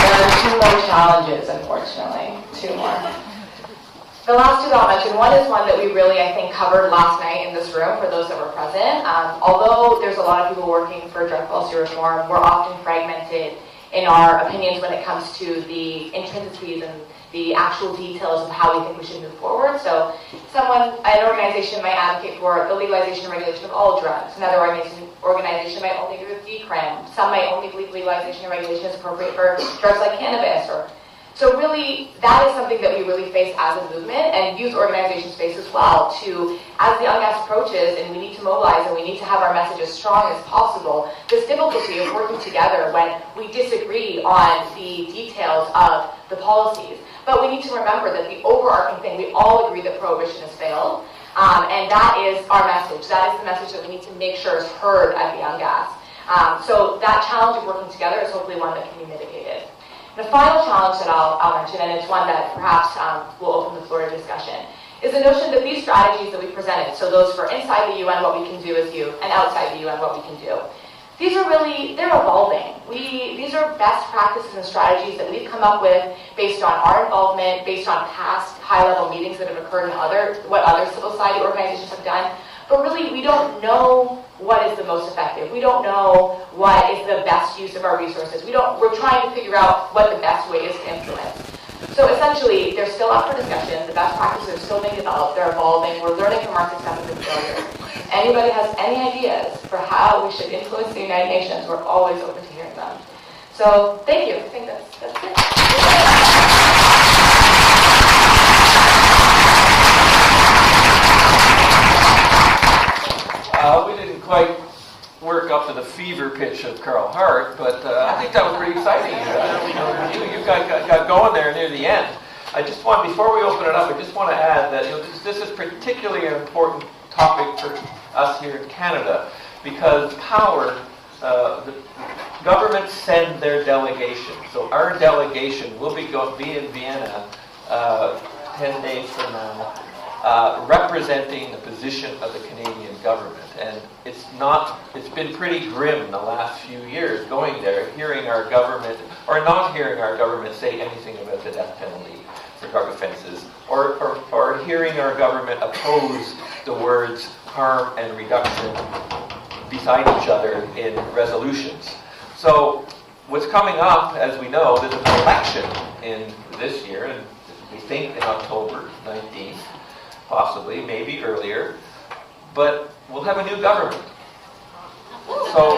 There are 2 more challenges, unfortunately. 2 more. The last 2 that I'll mention, one is one that we really, I think, covered last night in this room for those that were present. Although there's a lot of people working for drug policy reform, we're often fragmented in our opinions when it comes to the intrinsities and the actual details of how we think we should move forward. So an organization might advocate for the legalization and regulation of all drugs. Another organization might only agree with decrim. Some might only believe legalization and regulation is appropriate for drugs like cannabis. So really, that is something that we really face as a movement, and youth organizations face as well, as the UNGASS approaches, and we need to mobilize and we need to have our message as strong as possible, this difficulty of working together when we disagree on the details of the policies. But we need to remember that the overarching thing, we all agree that prohibition has failed, and that is our message. That is the message that we need to make sure is heard at the UNGASS. So that challenge of working together is hopefully one that can be mitigated. The final challenge that I'll mention, and it's one that perhaps will open the floor to discussion, is the notion that these strategies that we presented, so those for inside the UN, what we can do as youth, and outside the UN, what we can do, these are really, they're evolving. These are best practices and strategies that we've come up with based on our involvement, based on past high-level meetings that have occurred in what other civil society organizations have done. But really, we don't know what is the most effective. We don't know what is the best use of our resources. We're trying to figure out what the best way is to influence. So essentially, they're still up for discussion. The best practices are still being developed. They're evolving. We're learning from our successes and failures. Anybody has any ideas for how we should influence the United Nations, we're always open to hearing them. So thank you. I think that's it. We didn't quite work up to the fever pitch of Carl Hart, but I think that was pretty exciting. You got going there near the end. I just want, before we open it up, I just want to add that this is particularly an important topic for us here in Canada, because the governments send their delegation. So our delegation will be in Vienna 10 days from now, representing the position of the Canadian government. And it's been pretty grim the last few years going there, hearing our government, or not hearing our government say anything about the death penalty for drug offenses, or hearing our government oppose the words harm and reduction beside each other in resolutions. So what's coming up, as we know, there's an election in this year, and we think in October 19th, possibly, maybe earlier, but we'll have a new government. So,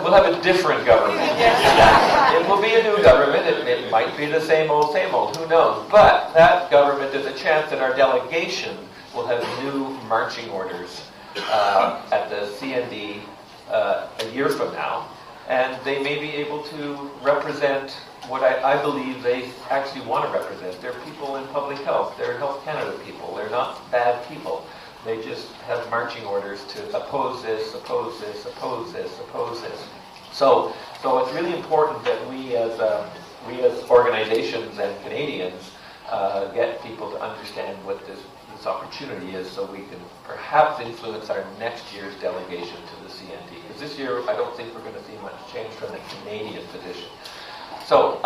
we'll have a different government. It will be a new government. It might be the same old, who knows? But that government, there's a chance that our delegation will have new marching orders at the CND a year from now, and they may be able to represent what I believe they actually want to represent. They're people in public health. They're Health Canada people. They're not bad people. They just have marching orders to oppose this, oppose this, oppose this, oppose this. So it's really important that we as organizations and Canadians get people to understand what this opportunity is, so we can perhaps influence our next year's delegation to the CND. Because this year, I don't think we're going to see much change from the Canadian position. So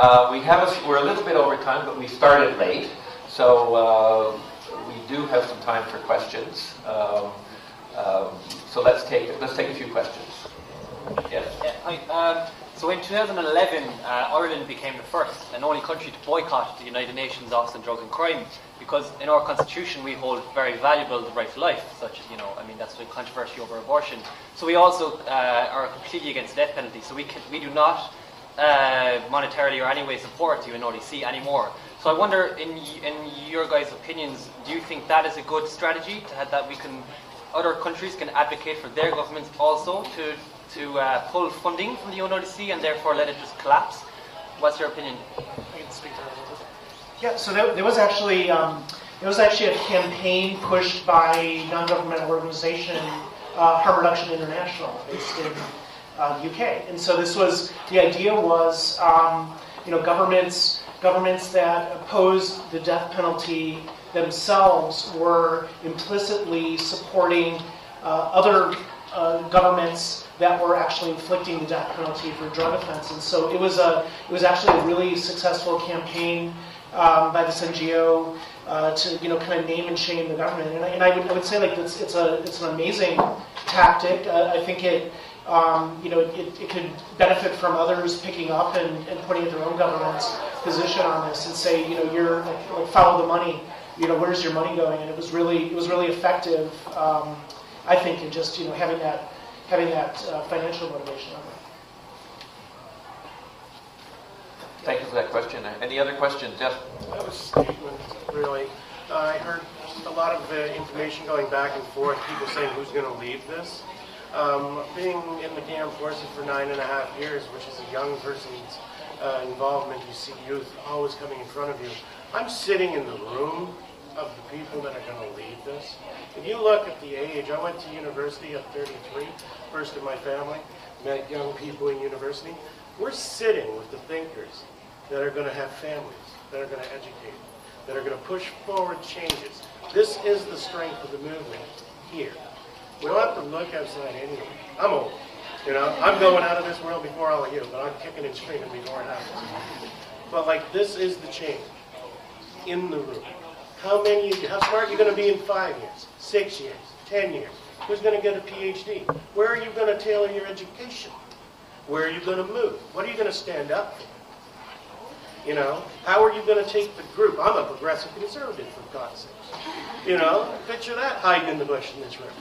we're a little bit over time, but we started late. So we do have some time for questions. So let's take a few questions. Yes. Hi. So in 2011, Ireland became the first and only country to boycott the United Nations Office on Drugs and Crime, because in our constitution we hold very valuable the right to life, such as, that's the controversy over abortion. So we also are completely against the death penalty. So we do not monetarily or any way support the UNODC anymore. So I wonder, in your guys' opinions, do you think that is a good strategy to have that other countries can advocate for their governments also to to pull funding from the UNODC and therefore let it just collapse. What's your opinion? I can speak to that a little bit. Yeah, so there was actually a campaign pushed by a non-governmental organization, Harm Reduction International, based in the UK. And so the idea was, governments that opposed the death penalty themselves were implicitly supporting other governments that were actually inflicting the death penalty for drug offense. And so it was actually a really successful campaign by this NGO to kind of name and shame the government. And I would say like it's an amazing tactic. I think it could benefit from others picking up and putting their own government's position on this and say, you're like follow the money. Where's your money going? And it was really effective. I think in just having that financial motivation. Thank you for that question. Any other questions? Yes. That was a statement, really. I heard a lot of information going back and forth, people saying who's going to lead this. Being in the armed forces for 9.5 years, which is a young person's involvement, you see youth always coming in front of you. I'm sitting in the room of the people that are going to lead this. If you look at the age, I went to university at 33, first in my family, met young people in university. We're sitting with the thinkers that are going to have families, that are going to educate, that are going to push forward changes. This is the strength of the movement here. We don't have to look outside anyway. I'm old. I'm going out of this world before all of you, but I'm kicking and screaming before it happens. But this is the change in the room. How smart are you going to be in 5 years, 6 years, 10 years? Who's going to get a PhD? Where are you going to tailor your education? Where are you going to move? What are you going to stand up for? How are you going to take the group? I'm a progressive conservative, for God's sake. Picture that hiding in the bush in this room.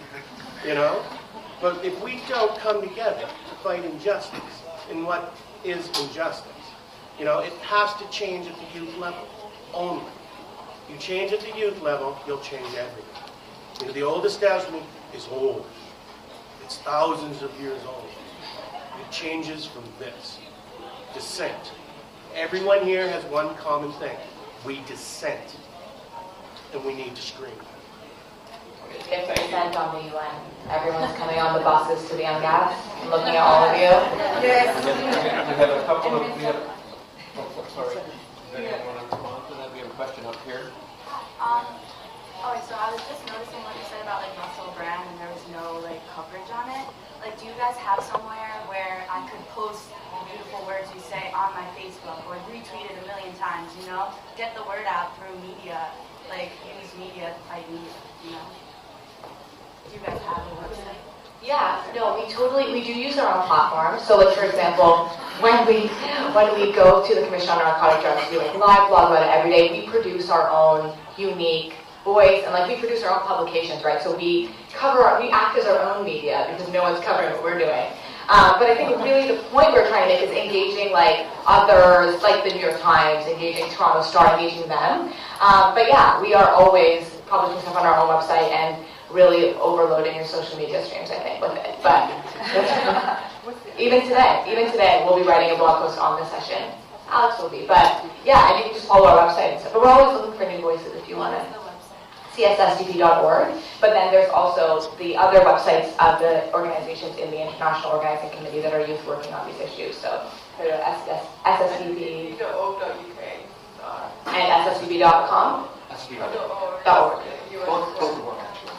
But if we don't come together to fight injustice in what is injustice, it has to change at the youth level only. You change at the youth level, you'll change everything. The old establishment is old. It's thousands of years old. It changes from this. Dissent. Everyone here has one common thing. We dissent. And we need to scream. 50% on the UN. Everyone's coming on the buses to the UNGASS. I'm looking at all of you. Yes. We have a couple of... sorry. Do you want to respond to that? We have a question up here. So I was just noticing what you said about Russell Brand and there was no coverage on it. Do you guys have somewhere where I could post the beautiful words you say on my Facebook or retweet it a million times, Get the word out through media, use media to fight media, Do you guys have a website? Yeah, no, we do use our own platform. So for example, when we go to the Commission on Narcotic Drugs, we live blog about it every day. We produce our own unique voice and we produce our own publications, right? So we act as our own media because no one's covering what we're doing. But I think really the point we're trying to make is engaging others, like the New York Times, engaging Toronto Star, engaging them. But yeah, we are always publishing stuff on our own website and really overloading your social media streams, I think, with it. But even today, we'll be writing a blog post on this session. Alex will be. But yeah, I think just follow our website and stuff. But we're always looking for new voices if you want to. CSSDP.org. But then there's also the other websites of the organizations in the International Organizing Committee that are youth working on these issues. So go to SSDP.org and SSDP.com. SSDP.org.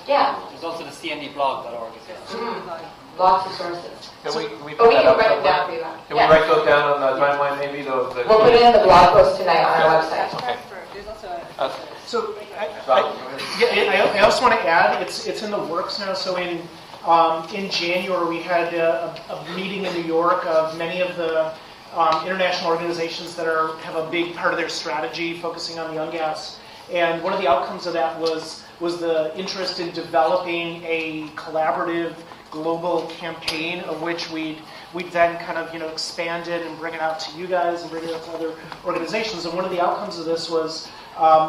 Yeah. There's also the CNDblog.org as well. Lots of sources. Can we but we can write them down for you. Can we write those down on the timeline maybe? We'll put it in the blog post tonight on our website. Okay. So I also want to add, it's in the works now. So in January we had a meeting in New York of many of the international organizations that have a big part of their strategy focusing on the UNGASS. And one of the outcomes of that was the interest in developing a collaborative global campaign of which we'd then kind of expand it and bring it out to you guys and bring it out to other organizations. And one of the outcomes of this was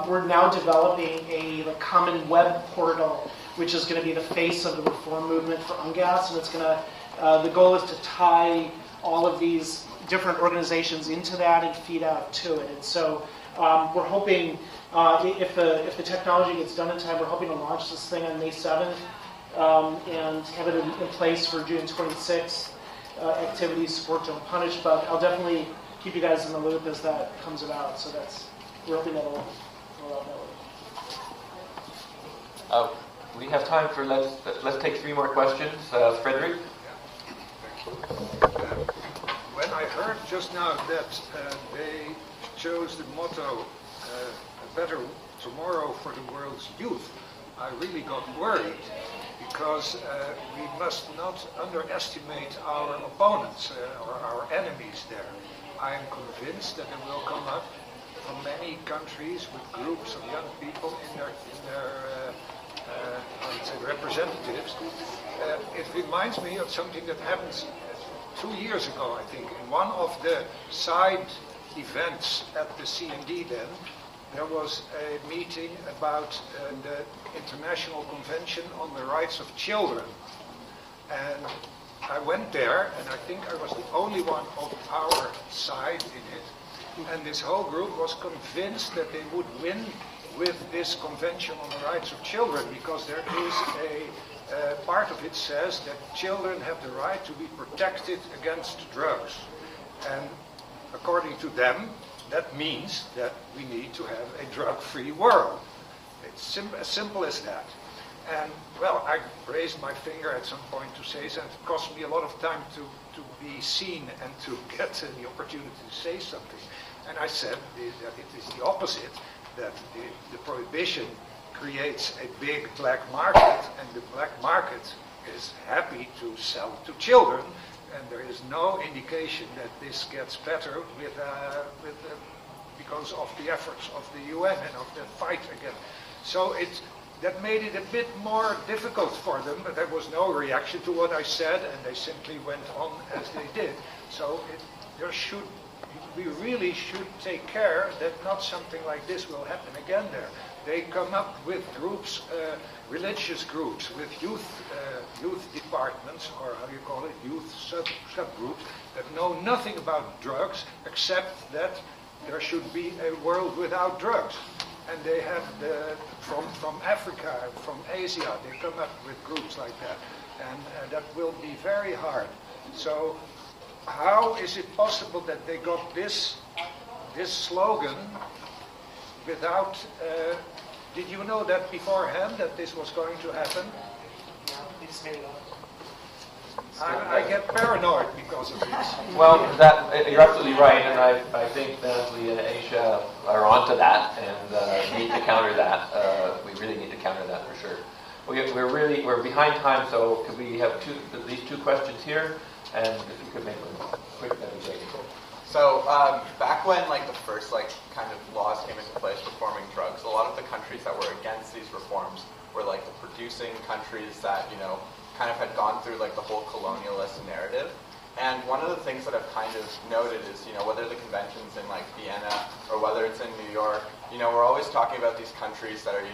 we're now developing a common web portal which is going to be the face of the reform movement for UNGASS, and it's going to the goal is to tie all of these different organizations into that and feed out to it. And so we're hoping, if the technology gets done in time, we're hoping to launch this thing on May 7th and have it in place for June 26th. Activities, support, don't punish, but I'll definitely keep you guys in the loop as that comes about. So we're hoping that'll roll out that way. We have time for, let's take 3 more questions. Frederick? When I heard just now that they chose the motto, a better tomorrow for the world's youth, I really got worried, because we must not underestimate our opponents or our enemies there. I am convinced that they will come up from many countries with groups of young people in their I would say representatives. It reminds me of something that happened 2 years ago, I think. In one of the side events at the CND then, there was a meeting about the International Convention on the Rights of Children. And I went there, and I think I was the only one of our side in it. And this whole group was convinced that they would win with this Convention on the Rights of Children, because there is a part of it says that children have the right to be protected against drugs. And according to them, that means that we need to have a drug-free world. It's as simple as that. And, well, I raised my finger at some point to say something. It cost me a lot of time to be seen and to get the opportunity to say something. And I said that it is the opposite, that the prohibition creates a big black market, and the black market is happy to sell to children, and there is no indication that this gets better because of the efforts of the UN and of the fight again. So that made it a bit more difficult for them, but there was no reaction to what I said, and they simply went on as they did. So we really should take care that not something like this will happen again there. They come up with groups, religious groups, with youth departments, or how you call it, youth subgroups, that know nothing about drugs, except that there should be a world without drugs. And they have from Africa, from Asia, they come up with groups like that. And that will be very hard. So how is it possible that they got this slogan without... did you know that beforehand, that this was going to happen? No, they just made it up. I get paranoid because of this. Well, you're absolutely right, and I think Nazlee and Ayesha are onto that, and need to counter that. We really need to counter that for sure. We're behind time, so could we have these 2 questions here, and if you could make them quick, that'd be great. So back when the first kind of laws came into place reforming drugs, a lot of the countries that were against these reforms were the producing countries that kind of had gone through the whole colonialist narrative. And one of the things that I've kind of noted is whether the conventions in Vienna or whether it's in New York, we're always talking about these countries that are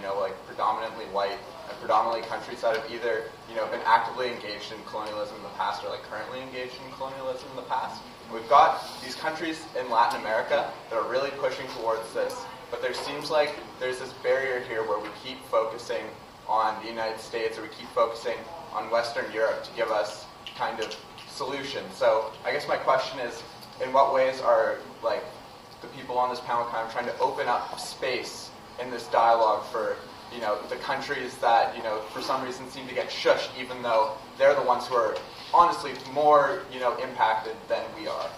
predominantly white and predominantly countries that have either been actively engaged in colonialism in the past or currently engaged in colonialism in the past. We've got these countries in Latin America that are really pushing towards this, but there seems like there's this barrier here where we keep focusing on the United States, or we keep focusing on Western Europe to give us kind of solutions. So I guess my question is, in what ways are the people on this panel kind of trying to open up space in this dialogue for the countries that for some reason seem to get shushed, even though they're the ones who are honestly more impacted than we are?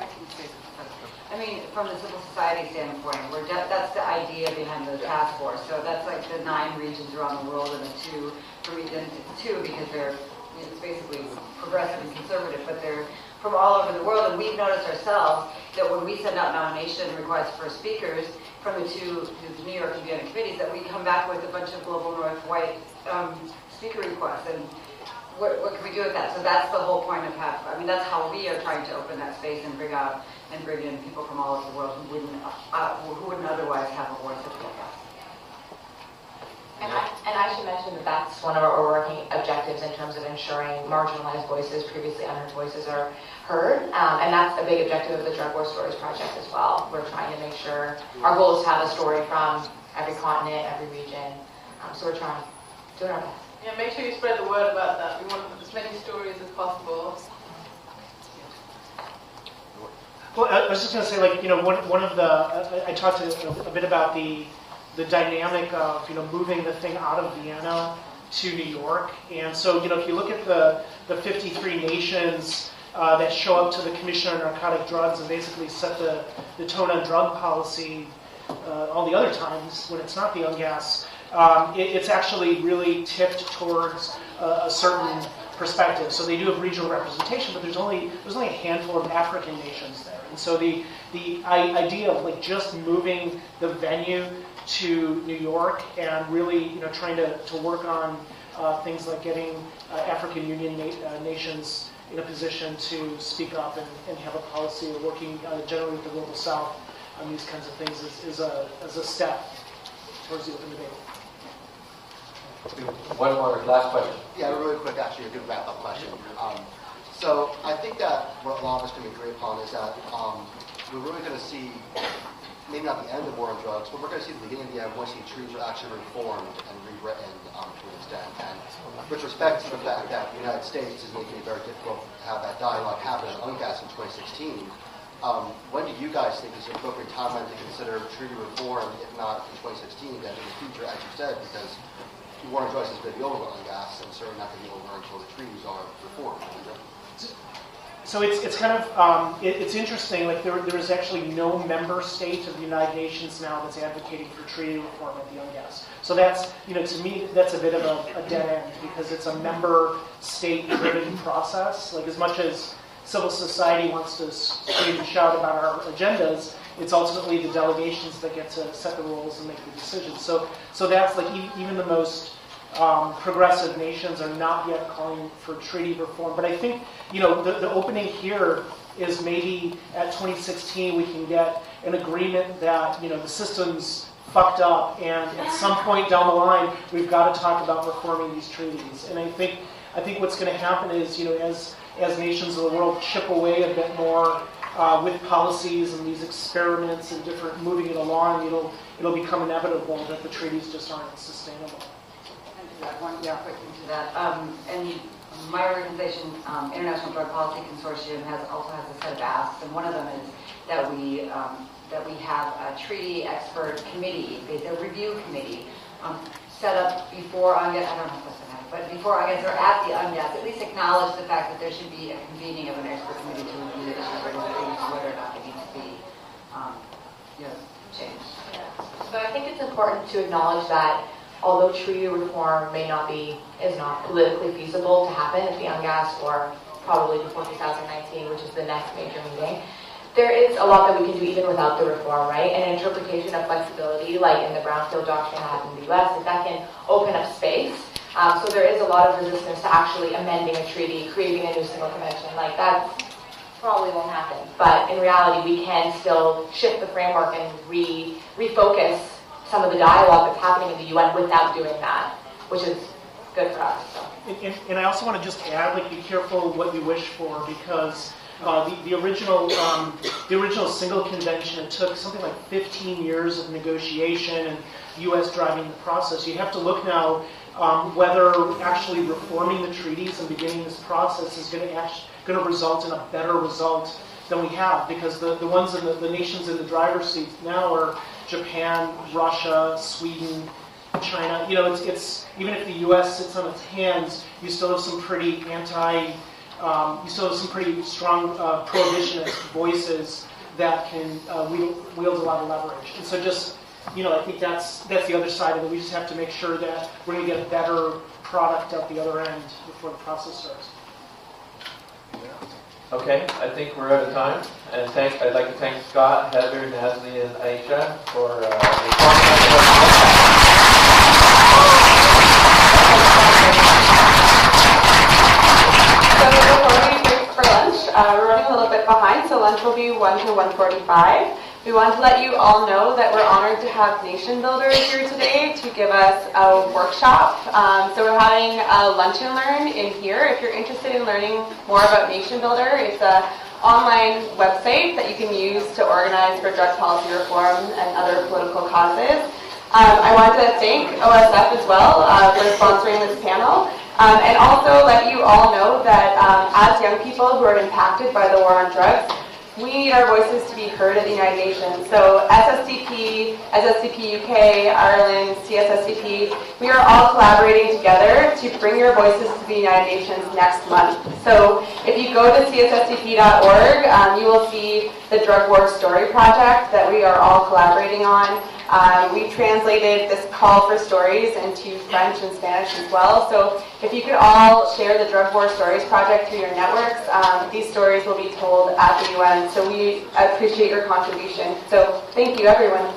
I can say something. I mean, from the civil society standpoint, that's the idea behind the task force. So that's the 9 regions around the world, and the 2 regions. It's 2 because it's basically progressive and conservative, but they're from all over the world. And we've noticed ourselves that when we send out nomination requests for speakers from the 2 New York and Vienna committees, that we come back with a bunch of Global North white speaker requests. And what can we do with that? So that's the whole point of that's how we are trying to open that space and bring in people from all over the world who wouldn't otherwise have a voice such as that. And I should mention that that's one of our overarching objectives in terms of ensuring marginalized voices, previously unheard voices, are heard. And that's a big objective of the Drug War Stories Project as well. We're trying to make sure our goal is to have a story from every continent, every region. So we're trying, doing our best. Yeah, make sure you spread the word about that. We want as many stories as possible. Well, I was just going to say, like, one of the, I talked a bit about the dynamic of, moving the thing out of Vienna to New York. And so, if you look at the 53 nations that show up to the Commission on Narcotic Drugs and basically set the tone on drug policy all the other times when it's not the UNGASS, it's actually really tipped towards a certain perspective. So they do have regional representation, but there's only a handful of African nations there. And so the idea of like just moving the venue to New York and really trying to work on things like getting African Union nations in a position to speak up and have a policy, or working generally with the Global South on these kinds of things is a step towards the open debate. One more last question. Yeah, really quick, actually, a good wrap-up question. So I think that what a lot of us can agree upon is that we're really going to see, maybe not the end of war on drugs, but we're going to see the beginning of the end once the treaties are actually reformed and rewritten to an extent. And with respect to the fact that the United States is making it very difficult to have that dialogue happen at UNGASS in 2016, when do you guys think is the appropriate timeline to consider treaty reform, if not in 2016, then in the future, as you said, because the war on drugs is going to be over on gas, and certainly not going to be over until the treaties are reformed. So it's kind of it's interesting. Like there is actually no member state of the United Nations now that's advocating for treaty reform at the UNGASS. So that's to me that's a bit of a dead end, because it's a member state driven process. Like as much as civil society wants to scream and shout about our agendas, it's ultimately the delegations that get to set the rules and make the decisions. So that's like even the most progressive nations are not yet calling for treaty reform. But I think the opening here is maybe at 2016 we can get an agreement that the system's fucked up, and at some point down the line we've got to talk about reforming these treaties. And I think what's going to happen is as nations of the world chip away a bit more with policies and these experiments and different moving it along, it'll become inevitable that the treaties just aren't sustainable. One quick thing to that. And my organization, International Drug Policy Consortium, also has a set of asks, and one of them is that we have a treaty expert committee, a review committee, set up before UNGASS. I don't know if that's going to happen, but before UNGASS or at the UNGASS, at least acknowledge the fact that there should be a convening of an expert committee to review the issue of whether or not it needs to be changed. Yeah. So I think it's important to acknowledge that although treaty reform is not politically feasible to happen at the UNGASS or probably before 2019, which is the next major meeting, there is a lot that we can do even without the reform, right? And interpretation of flexibility, like in the Brownfield Doctrine has in the US, that can open up space. So there is a lot of resistance to actually amending a treaty, creating a new single convention. Like that probably won't happen. But in reality, we can still shift the framework and refocus some of the dialogue that's happening in the UN without doing that, which is good for us. So. And I also want to just add, like, be careful what you wish for, because the original single convention, it took something like 15 years of negotiation and the U.S. driving the process. You have to look now whether actually reforming the treaties and beginning this process is going to result in a better result than we have, because the ones in the nations in the driver's seat now are Japan, Russia, Sweden, China. It's even if the U.S. sits on its hands, you still have some pretty strong prohibitionist voices that can wield a lot of leverage. And so I think that's the other side of it. We just have to make sure that we're going to get a better product out the other end before the process starts. Okay, I think we're out of time. And I'd like to thank Scott, Heather, Nazlee, and Ayesha for So before we break for lunch, we're running a little bit behind, so lunch will be 1 to 1:45. We want to let you all know that we're honored to have Nation Builders here today to give us a workshop. So we're having a lunch and learn in here. If you're interested in learning more about Nation Builder, it's an online website that you can use to organize for drug policy reform and other political causes. I want to thank OSF as well for sponsoring this panel. And also let you all know that as young people who are impacted by the war on drugs, we need our voices to be heard at the United Nations. So SSDP, SSDP UK, Ireland, CSSDP, we are all collaborating together to bring your voices to the United Nations next month. So if you go to CSSDP.org, you will see the Drug War Story Project that we are all collaborating on. We translated this call for stories into French and Spanish as well. So if you could all share the Drug War Stories Project through your networks, these stories will be told at the UN. So we appreciate your contribution. So thank you, everyone.